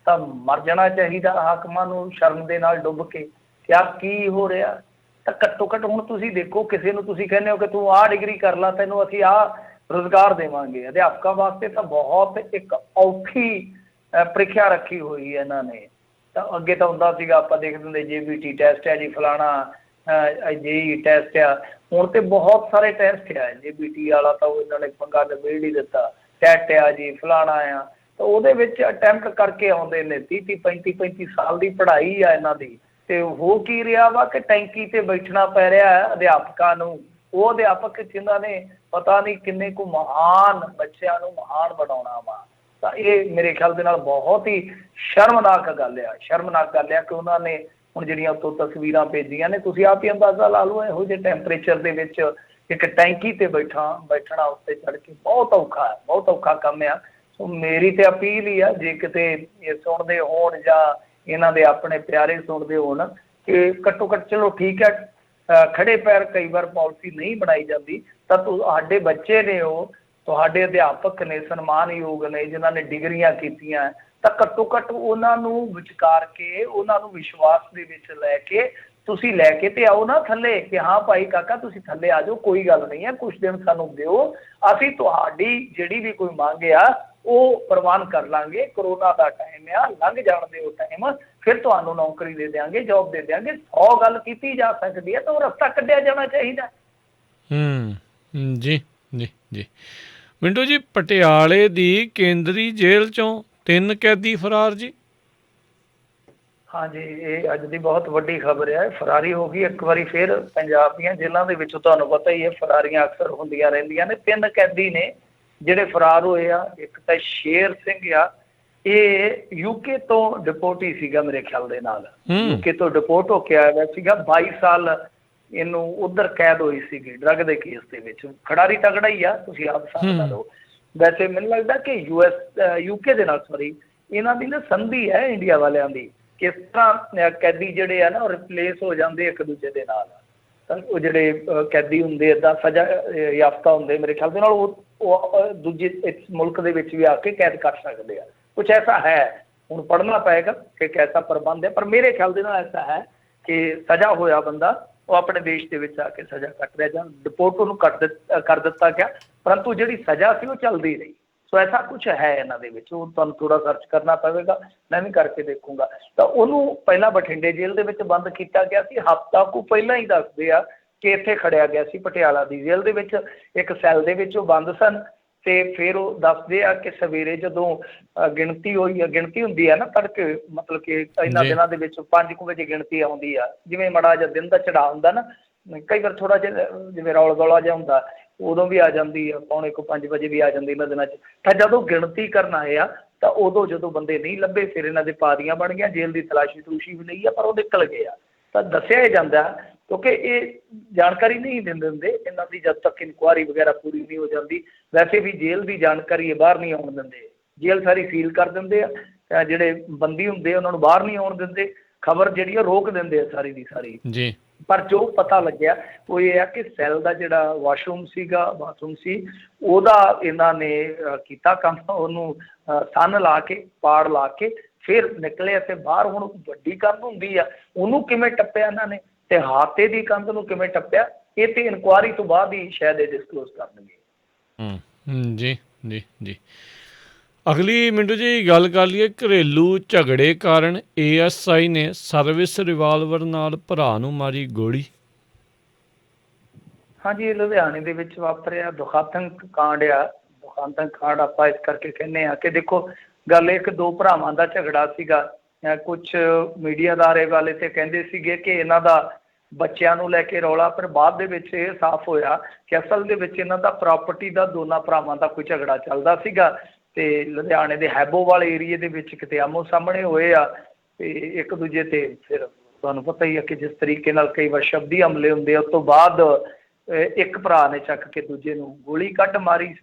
ਤਾਂ ਮਰ ਜਾਣਾ ਚਾਹੀਦਾ ਹਾਕਮਾਂ ਨੂੰ ਸ਼ਰਮ ਦੇ ਨਾਲ ਡੁੱਬ ਕੇ। ਕਿਆ ਕੀ ਹੋ ਰਿਹਾ? ਤਾਂ ਘੱਟੋ ਘੱਟ ਹੁਣ ਤੁਸੀਂ ਦੇਖੋ, ਕਿਸੇ ਨੂੰ ਤੁਸੀਂ ਕਹਿੰਦੇ ਹੋ ਕਿ ਤੂੰ ਆਹ ਡਿਗਰੀ ਕਰ ਲਾ, ਤੈਨੂੰ ਅਸੀਂ ਆਹ ਰੁਜ਼ਗਾਰ ਦੇਵਾਂਗੇ। ਅਧਿਆਪਕਾਂ ਵਾਸਤੇ ਤਾਂ ਬਹੁਤ ਇੱਕ ਔਖੀ ਪ੍ਰੀਖਿਆ ਰੱਖੀ ਹੋਈ ਹੈ ਇਹਨਾਂ ਨੇ। ਤਾਂ ਅੱਗੇ ਤਾਂ ਹੁੰਦਾ ਸੀਗਾ, ਆਪਾਂ ਦੇਖਦੇ ਹੁੰਦੇ JBT ਟੈਸਟ ਹੈ ਜੀ, ਫਲਾਣਾ JEE ਟੈਸਟ ਆ। ਹੁਣ ਤੇ ਬਹੁਤ ਸਾਰੇ ਟੈਸਟ ਆ। JBT ਵਾਲਾ ਤਾਂ ਉਹ ਇਹਨਾਂ ਨੇ ਪੰਗਾ ਨਿਬੇੜ ਹੀ ਦਿੱਤਾ। ਟੈਟ ਆ ਜੀ, ਫਲਾਣਾ ਆ। ਤਾਂ ਉਹਦੇ ਵਿੱਚ ਅਟੈਂਪਟ ਕਰਕੇ ਆਉਂਦੇ ਨੇ 30 35 ਸਾਲ ਦੀ ਪੜ੍ਹਾਈ ਆ ਇਹਨਾਂ ਦੀ। ਤੇ ਹੋ ਕੀ ਰਿਹਾ ਵਾ ਕਿ ਟੈਂਕੀ ਤੇ ਬੈਠਣਾ ਪੈ ਰਿਹਾ ਹੈ ਅਧਿਆਪਕਾਂ ਨੂੰ। ਉਹ ਅਧਿਆਪਕ ਜਿਨ੍ਹਾਂ ਨੇ ਪਤਾ ਨਹੀਂ ਕਿੰਨੇ ਕੁ ਮਹਾਨ ਬੱਚਿਆਂ ਨੂੰ ਮਹਾਨ ਬਣਾਉਣਾ ਵਾ। ਤਾਂ ਇਹ ਮੇਰੇ ਖਿਆਲ ਦੇ ਨਾਲ ਬਹੁਤ ਹੀ ਸ਼ਰਮਨਾਕ ਗੱਲ ਆ, ਸ਼ਰਮਨਾਕ ਗੱਲ ਆ ਕਿ ਉਹਨਾਂ ਨੇ ਹੁਣ ਜਿਹੜੀਆਂ ਉੱਤੋਂ ਤਸਵੀਰਾਂ ਭੇਜੀਆਂ ਨੇ, ਤੁਸੀਂ ਆਪ ਹੀ ਅੰਦਾਜ਼ਾ ਲਾ ਲਓ ਇਹੋ ਜਿਹੇ ਟੈਂਪਰੇਚਰ ਦੇ ਵਿੱਚ ਇੱਕ ਟੈਂਕੀ ਤੇ ਬੈਠਣਾ ਉੱਤੇ ਚੜ੍ਹ ਕੇ ਬਹੁਤ ਔਖਾ ਹੈ, ਬਹੁਤ ਔਖਾ ਕੰਮ ਆ। ਸੋ ਮੇਰੀ ਤੇ ਅਪੀਲ ਹੀ ਆ, ਜੇ ਕਿਤੇ ਇਹ ਸੁਣਦੇ ਹੋਣ ਜਾਂ ਇਹਨਾਂ ਦੇ ਆਪਣੇ ਪਿਆਰੇ ਸੁਣਦੇ ਹੋਣ, ਕਿ ਘੱਟੋ ਘੱਟ ਚਲੋ ਠੀਕ ਹੈ ਖੜੇ ਪੈਰ ਕਈ ਵਾਰ ਪਾਲਿਸੀ ਨਹੀਂ ਬਣਾਈ ਜਾਂਦੀ, ਤਾਂ ਤੁਹਾਡੇ ਬੱਚੇ ਨੇ, ਉਹ ਤੁਹਾਡੇ ਅਧਿਆਪਕ ਨੇ, ਸਨਮਾਨਯੋਗ ਨੇ, ਜਿਨ੍ਹਾਂ ਨੇ ਡਿਗਰੀਆਂ ਕੀਤੀਆਂ, ਤਾਂ ਘੱਟੋ ਘੱਟ ਉਹਨਾਂ ਨੂੰ ਵਿਚਕਾਰ ਕੇ, ਉਹਨਾਂ ਨੂੰ ਵਿਸ਼ਵਾਸ ਦੇ ਵਿੱਚ ਲੈ ਕੇ ਤੁਸੀਂ ਲੈ ਕੇ ਤੇ ਆਓ ਨਾ ਥੱਲੇ, ਕਿ ਹਾਂ ਭਾਈ ਕਾਕਾ ਤੁਸੀਂ ਥੱਲੇ ਆ ਜਾਓ, ਕੋਈ ਗੱਲ ਨਹੀਂ ਹੈ, ਕੁਛ ਦਿਨ ਸਾਨੂੰ ਦਿਓ, ਅਸੀਂ ਤੁਹਾਡੀ ਜਿਹੜੀ ਵੀ ਕੋਈ ਮੰਗ ਆ ਉਹ ਪ੍ਰਵਾਨ ਕਰ ਲਾਂਗੇ। ਕਰੋਨਾ ਦਾ ਟਾਈਮ ਆ, ਲੰਘ ਜਾਣ ਦੇ ਉਹ ਟਾਈਮ, ਫਿਰ ਤੁਹਾਨੂੰ ਨੌਕਰੀ ਦੇ ਦਿਆਂਗੇ, ਜੋਬ ਦੇ ਦਿਆਂਗੇ। 100 ਗੱਲ ਕੀਤੀ ਜਾ ਸਕਦੀ ਹੈ, ਤਾਂ ਉਹ ਰਸਤਾ ਕੱਢਿਆ ਜਾਣਾ ਚਾਹੀਦਾ। ਜੀ ਜੀ ਜੀ। ਮਿੰਟੂ ਜੀ, ਪਟਿਆਲੇ ਦੀ ਕੇਂਦਰੀ ਜੇਲ੍ਹ ਚੋਂ 3 ਕੈਦੀ ਫਰਾਰ ਜੀ। ਹਾਂਜੀ, ਇਹ ਅੱਜ ਦੀ ਬਹੁਤ ਵੱਡੀ ਖਬਰ ਹੈ। ਫਰਾਰੀ ਹੋ ਗਈ ਇੱਕ ਵਾਰੀ ਫਿਰ ਪੰਜਾਬ ਦੀਆਂ ਜੇਲ੍ਹਾਂ ਦੇ ਵਿੱਚੋਂ। ਤੁਹਾਨੂੰ ਪਤਾ ਹੀ ਹੈ ਫਰਾਰੀਆਂ ਅਕਸਰ ਹੁੰਦੀਆਂ ਰਹਿੰਦੀਆਂ ਨੇ। 3 ਕੈਦੀ ਨੇ ਜਿਹੜੇ ਫਰਾਰ ਹੋਏ ਆ। ਇੱਕ ਤਾਂ ਸ਼ੇਰ ਸਿੰਘ ਆ, ਇਹ UK ਤੋਂ ਡਿਪੋਰਟੀ ਸੀਗਾ ਮੇਰੇ ਖਿਆਲ ਦੇ ਨਾਲ। UK ਤੋਂ ਡਿਪੋਰਟ ਹੋ ਕੇ ਆਇਆ ਸੀਗਾ। 22 ਸਾਲ ਇਹਨੂੰ ਉਧਰ ਕੈਦ ਹੋਈ ਸੀਗੀ ਡਰੱਗ ਦੇ ਕੇਸ ਦੇ ਵਿੱਚ। ਖਿਡਾਰੀ ਤਗੜਾ ਹੀ ਆ, ਤੁਸੀਂ ਆਪ ਸਮਝ ਲਓ। ਵੈਸੇ ਮੈਨੂੰ ਲੱਗਦਾ ਕਿ UK ਦੇ ਨਾਲ ਸੌਰੀ ਇਹਨਾਂ ਦੀ ਨਾ ਸੰਧੀ ਹੈ ਇੰਡੀਆ ਵਾਲਿਆਂ ਦੀ। ਕਿਸ ਤਰ੍ਹਾਂ ਕੈਦੀ ਜਿਹੜੇ ਆ ਨਾ ਉਹ ਰਿਪਲੇਸ ਹੋ ਜਾਂਦੇ ਇੱਕ ਦੂਜੇ ਦੇ ਨਾਲ। ਤਾਂ ਉਹ ਜਿਹੜੇ ਕੈਦੀ ਹੁੰਦੇ ਇੱਦਾਂ ਸਜ਼ਾ ਯਾਫਤਾ ਹੁੰਦੇ ਮੇਰੇ ਖਿਆਲ ਦੇ ਨਾਲ, ਉਹ ਦੂਜੇ ਇਸ ਮੁਲਕ ਦੇ ਵਿੱਚ ਵੀ ਆ ਕੇ ਕੈਦ ਕਰ ਸਕਦੇ ਆ। ਕੁਛ ਐਸਾ ਹੈ, ਹੁਣ ਪੜ੍ਹਨਾ ਪਏਗਾ ਕਿ ਕੈਸਾ ਪ੍ਰਬੰਧ ਹੈ, ਪਰ ਮੇਰੇ ਖਿਆਲ ਦੇ ਨਾਲ ਐਸਾ ਹੈ ਕਿ ਸਜ਼ਾ ਹੋਇਆ ਬੰਦਾ ਉਹ ਆਪਣੇ ਦੇਸ਼ ਦੇ ਵਿੱਚ ਆ ਕੇ ਸਜ਼ਾ ਕੱਟ ਰਿਹਾ, ਜਾਂ ਡਿਪੋਰਟ ਉਹਨੂੰ ਕਰ ਦਿੱਤਾ ਗਿਆ, ਪਰੰਤੂ ਜਿਹੜੀ ਸਜ਼ਾ ਸੀ ਉਹ ਚੱਲਦੀ ਰਹੀ। ਸੋ ਐਸਾ ਕੁਛ ਹੈ ਇਹਨਾਂ ਦੇ ਵਿੱਚ। ਉਹ ਤੁਹਾਨੂੰ ਥੋੜ੍ਹਾ ਸਰਚ ਕਰਨਾ ਪਵੇਗਾ, ਮੈਂ ਵੀ ਕਰਕੇ ਦੇਖੂੰਗਾ। ਤਾਂ ਉਹਨੂੰ ਪਹਿਲਾਂ ਬਠਿੰਡੇ ਜੇਲ੍ਹ ਦੇ ਵਿੱਚ ਬੰਦ ਕੀਤਾ ਗਿਆ ਸੀ। ਹਫ਼ਤਾ ਕੁ ਪਹਿਲਾਂ ਹੀ ਦੱਸਦੇ ਆ ਕਿ ਇੱਥੇ ਖੜਿਆ ਗਿਆ ਸੀ ਪਟਿਆਲਾ ਦੀ ਜੇਲ੍ਹ ਦੇ ਵਿੱਚ, ਇੱਕ ਸੈੱਲ ਦੇ ਵਿੱਚ ਉਹ ਬੰਦ ਸਨ। ਤੇ ਫਿਰ ਉਹ ਦੱਸਦੇ ਆ ਕਿ ਸਵੇਰੇ ਜਦੋਂ ਗਿਣਤੀ ਹੁੰਦੀ ਹੈ ਨਾ ਤੜਕੇ, ਮਤਲਬ ਕਿ ਇਹਨਾਂ ਦਿਨਾਂ ਦੇ ਵਿੱਚ 5 ਵਜੇ ਗਿਣਤੀ ਆਉਂਦੀ ਆ। ਜਿਵੇਂ ਮਾੜਾ ਜਿਹਾ ਦਿਨ ਦਾ ਚੜ੍ਹਾਅ ਹੁੰਦਾ ਨਾ, ਕਈ ਵਾਰ ਥੋੜ੍ਹਾ ਜਿਹਾ ਜਿਵੇਂ ਰੌਲ ਗੌਲਾ ਜਿਹਾ ਹੁੰਦਾ, ਉਦੋਂ ਵੀ ਆ ਜਾਂਦੀ ਆ। 4:45 ਵਜੇ ਵੀ ਆ ਜਾਂਦੀ ਇਹਨਾਂ ਦਿਨਾਂ 'ਚ। ਤਾਂ ਜਦੋਂ ਗਿਣਤੀ ਕਰਨ ਆਏ ਆ, ਤਾਂ ਉਦੋਂ ਜਦੋਂ ਬੰਦੇ ਨਹੀਂ ਲੱਭੇ, ਫਿਰ ਇਹਨਾਂ ਦੇ ਪਾਰੀਆਂ ਬਣ ਗਈਆਂ। ਜੇਲ੍ਹ ਦੀ ਤਲਾਸ਼ੀ ਵੀ ਲਈ ਆ, ਪਰ ਉਹ ਨਿਕਲ ਗਏ ਆ। ਤਾਂ ਦੱਸਿਆ ਹੀ ਜਾਂਦਾ ਕਿਉਂਕਿ ਇਹ ਜਾਣਕਾਰੀ ਨਹੀਂ ਦਿੰਦੇ ਇਹਨਾਂ ਦੀ, ਜਦ ਤੱਕ ਇਨਕੁਆਇਰੀ ਵਗੈਰਾ ਪੂਰੀ ਨਹੀਂ ਹੋ ਜਾਂਦੀ। ਵੈਸੇ ਵੀ ਜੇਲ੍ਹ ਦੀ ਜਾਣਕਾਰੀ ਇਹ ਬਾਹਰ ਨਹੀਂ ਆਉਣ ਦਿੰਦੇ। ਜੇਲ੍ਹ ਸਾਰੀ ਸੀਲ ਕਰ ਦਿੰਦੇ ਆ। ਜਿਹੜੇ ਬੰਦੀ ਹੁੰਦੇ ਉਹਨਾਂ ਨੂੰ ਬਾਹਰ ਨਹੀਂ ਆਉਣ ਦਿੰਦੇ। ਖਬਰ ਜਿਹੜੀ ਆ ਰੋਕ ਦਿੰਦੇ ਆ ਸਾਰੀ ਦੀ ਸਾਰੀ ਜੀ। ਪਰ ਜੋ ਪਤਾ ਲੱਗਿਆ ਉਹ ਇਹ ਆ ਕਿ ਸੈੱਲ ਦਾ ਜਿਹੜਾ ਬਾਥਰੂਮ ਸੀ, ਉਹਦਾ ਇਹਨਾਂ ਨੇ ਕੀਤਾ ਕੰਮ, ਉਹਨੂੰ ਸੰਨ ਲਾ ਕੇ, ਪਾੜ ਲਾ ਕੇ ਫਿਰ ਨਿਕਲੇ ਅਤੇ ਬਾਹਰ। ਹੁਣ ਵੱਡੀ ਕੰਧ ਹੁੰਦੀ ਆ, ਉਹਨੂੰ ਕਿਵੇਂ ਟੱਪਿਆ ਇਹਨਾਂ ਨੇ, ਤੇ ਹਾਤੇ ਦੀ ਕੰਧ ਨੂੰ ਕਿਵੇਂ ਟੱਪਿਆ, ਇਹ ਤੇ ਇਨਕੁਆਇਰੀ ਤੋਂ ਬਾਅਦ ਹੀ ਸ਼ਾਇਦ ਇਹ ਡਿਸਕਲੋਜ਼ ਕਰਨਗੇ। ਜੀ ਜੀ ਜੀ। ਅਗਲੀ ਮਿੰਟੂ ਜੀ ਗੱਲ ਕਰ ਲਈਏ ਘਰੇਲੂ ਝਗੜੇ ਕਾਰਨ ASI ਨੇ ਸਰਵਿਸ ਰਿਵਾਲਵਰ ਨਾਲ ਭਰਾ ਨੂੰ ਮਾਰੀ ਗੋਲੀ। ਹਾਂਜੀ, ਇਹ ਲੁਧਿਆਣੇ ਦੇ ਵਿੱਚ ਵਾਪਰਿਆ ਦੁਖਾਂਤਕ ਕਾਂਡ ਆ। ਦੁਖਾਂਤਕ ਕਾਂਡ ਆਪਾਂ ਇਸ ਕਰਕੇ ਕਹਿੰਦੇ ਆ ਕਿ ਦੇਖੋ ਗੱਲ ਇੱਕ 2 ਭਰਾਵਾਂ ਦਾ ਝਗੜਾ ਸੀਗਾ। ਕੁਛ ਮੀਡੀਆ ਅਦਾਰੇ ਵਾਲੇ ਤੇ ਕਹਿੰਦੇ ਸੀਗੇ ਕਿ ਇਹਨਾਂ ਦਾ ਬੱਚਿਆਂ ਨੂੰ ਲੈ ਕੇ ਰੌਲਾ, ਪਰ ਬਾਅਦ ਦੇ ਵਿੱਚ ਇਹ ਸਾਫ਼ ਹੋਇਆ ਕਿ ਅਸਲ ਦੇ ਵਿੱਚ ਇਹਨਾਂ ਦਾ ਪ੍ਰਾਪਰਟੀ ਦਾ ਦੋਨਾਂ ਭਰਾਵਾਂ ਦਾ ਕੋਈ ਝਗੜਾ ਚੱਲਦਾ ਸੀਗਾ। ਤੇ ਲੁਧਿਆਣੇ ਦੇ ਹੈਬੋਵਾਲ ਏਰੀਏ ਦੇ ਵਿੱਚ ਕਿਤੇ ਆਮੋ ਸਾਹਮਣੇ ਹੋਏ ਆ, ਤੇ ਇੱਕ ਦੂਜੇ ਤੇ ਫਿਰ ਤੁਹਾਨੂੰ ਪਤਾ ਹੀ ਹੈ ਕਿ ਜਿਸ ਤਰੀਕੇ ਨਾਲ ਕਈ ਵਾਰ ਸ਼ਬਦੀ ਹਮਲੇ ਹੁੰਦੇ ਆ। ਉਸ ਤੋਂ ਬਾਅਦ ਇੱਕ ਭਰਾ ਨੇ ਚੱਕ ਕੇ ਦੂਜੇ ਨੂੰ ਗੋਲੀ ਕੱਢ ਮਾਰੀ,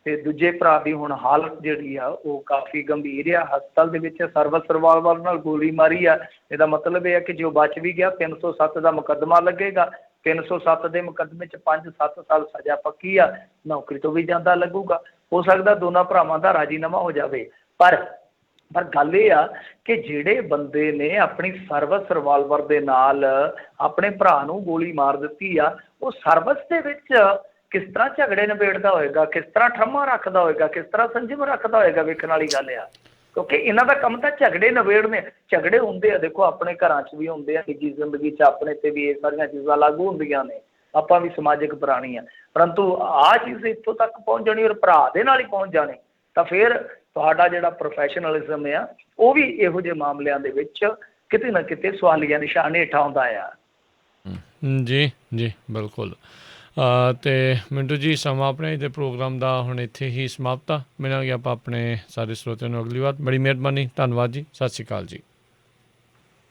ਤੇ ਦੂਜੇ ਭਰਾ ਦੀ ਹੁਣ ਹਾਲਤ ਜਿਹੜੀ ਆ ਉਹ ਕਾਫੀ ਗੰਭੀਰ ਆ, ਹਸਪਤਾਲ ਦੇ ਵਿੱਚ। ਸਰਵਿਸ ਰਿਵਾਲਵਰ ਨਾਲ ਗੋਲੀ ਮਾਰੀ ਆ। ਇਹਦਾ ਮਤਲਬ ਇਹ ਹੈ ਕਿ ਜੋ ਬਚ ਵੀ ਗਿਆ 307 ਦਾ ਮੁਕੱਦਮਾ ਲੱਗੇਗਾ। 307 ਦੇ ਮੁਕੱਦਮੇ 'ਚ 5-7 ਸਾਲ ਸਜ਼ਾ ਪੱਕੀ ਆ, ਨੌਕਰੀ ਤੋਂ ਵੀ ਜਾਂਦਾ ਲੱਗੂਗਾ। ਹੋ ਸਕਦਾ ਦੋਨਾਂ ਭਰਾਵਾਂ ਦਾ ਰਾਜੀਨਾਮਾ ਹੋ ਜਾਵੇ। ਪਰ ਗੱਲ ਇਹ ਆ ਕਿ ਜਿਹੜੇ ਬੰਦੇ ਨੇ ਆਪਣੀ ਸਰਵਿਸ ਰਿਵਾਲਵਰ ਦੇ ਨਾਲ ਆਪਣੇ ਭਰਾ ਨੂੰ ਗੋਲੀ ਮਾਰ ਦਿੱਤੀ ਆ, ਉਹ ਸਰਵਿਸ ਦੇ ਵਿੱਚ ਕਿਸ ਤਰ੍ਹਾਂ ਝਗੜੇ ਨਿਬੇੜਦਾ ਹੋਏਗਾ, ਕਿਸ ਤਰ੍ਹਾਂ ਠਰਮਾ ਰੱਖਦਾ ਹੋਏਗਾ, ਕਿਸ ਤਰ੍ਹਾਂ ਸੰਜਮ ਰੱਖਦਾ ਹੋਏਗਾ, ਵੇਖਣ ਵਾਲੀ ਗੱਲ ਆ। ਕਿਉਂਕਿ ਇਹਨਾਂ ਦਾ ਕੰਮ ਤਾਂ ਝਗੜੇ ਨਿਬੇੜਨੇ। ਝਗੜੇ ਹੁੰਦੇ ਆ, ਦੇਖੋ ਆਪਣੇ ਘਰਾਂ 'ਚ ਵੀ ਹੁੰਦੇ ਆ, ਨਿੱਜੀ ਜ਼ਿੰਦਗੀ 'ਚ ਆਪਣੇ 'ਤੇ ਵੀ ਇਹ ਸਾਰੀਆਂ ਚੀਜ਼ਾਂ ਲਾਗੂ ਹੁੰਦੀਆਂ ਨੇ। ਆਪਾਂ ਵੀ ਸਮਾਜਿਕ ਪ੍ਰਾਣੀ ਆ, ਪਰੰਤੂ ਆਹ ਚੀਜ਼ ਇੱਥੋਂ ਤੱਕ ਪਹੁੰਚ ਜਾਣੀ ਔਰ ਭਰਾ ਦੇ ਨਾਲ ਹੀ ਪਹੁੰਚ ਜਾਣੀ, ਤਾਂ ਫਿਰ ਤੁਹਾਡਾ ਜਿਹੜਾ ਪ੍ਰੋਫੈਸ਼ਨਲਿਜ਼ਮ ਆ ਉਹ ਵੀ ਇਹੋ ਜਿਹੇ ਮਾਮਲਿਆਂ ਦੇ ਵਿੱਚ ਕਿਤੇ ਨਾ ਕਿਤੇ ਸਵਾਲੀਆ ਨਿਸ਼ਾਨ ਹੇਠਾਂ ਆਉਂਦਾ ਆ। ਜੀ ਜੀ ਬਿਲਕੁਲ। ਅਤੇ ਮਿੰਟੂ ਜੀ, ਸਮਾਂ ਆਪਣੇ ਦੇ ਪ੍ਰੋਗਰਾਮ ਦਾ ਹੁਣ ਇੱਥੇ ਹੀ ਸਮਾਪਤ ਆ। ਮਿਲਾਂਗੇ ਆਪਾਂ ਆਪਣੇ ਸਾਰੇ ਸਰੋਤਿਆਂ ਨੂੰ ਅਗਲੀ ਵਾਰ। ਬੜੀ ਮਿਹਰਬਾਨੀ, ਧੰਨਵਾਦ ਜੀ, ਸਤਿ ਸ਼੍ਰੀ ਅਕਾਲ ਜੀ।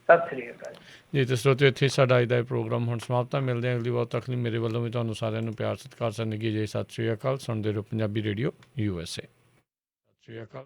ਸਤਿ ਸ੍ਰੀ ਅਕਾਲ ਜੀ। ਅਤੇ ਸਰੋਤਿਓ, ਇੱਥੇ ਸਾਡਾ ਅੱਜ ਦਾ ਇਹ ਪ੍ਰੋਗਰਾਮ ਹੁਣ ਸਮਾਪਤ ਆ। ਮਿਲਦੇ ਹਾਂ ਅਗਲੀ ਵਾਰ ਤੱਕ ਲਈ ਮੇਰੇ ਵੱਲੋਂ ਵੀ ਤੁਹਾਨੂੰ ਸਾਰਿਆਂ ਨੂੰ ਪਿਆਰ ਸਤਿਕਾਰ ਸੰਨਗੀ ਜੀ, ਸਤਿ ਸ਼੍ਰੀ ਅਕਾਲ। ਸੁਣਦੇ ਰਹੋ ਪੰਜਾਬੀ ਰੇਡੀਓ USA। ਸਤਿ ਸ਼੍ਰੀ ਅਕਾਲ।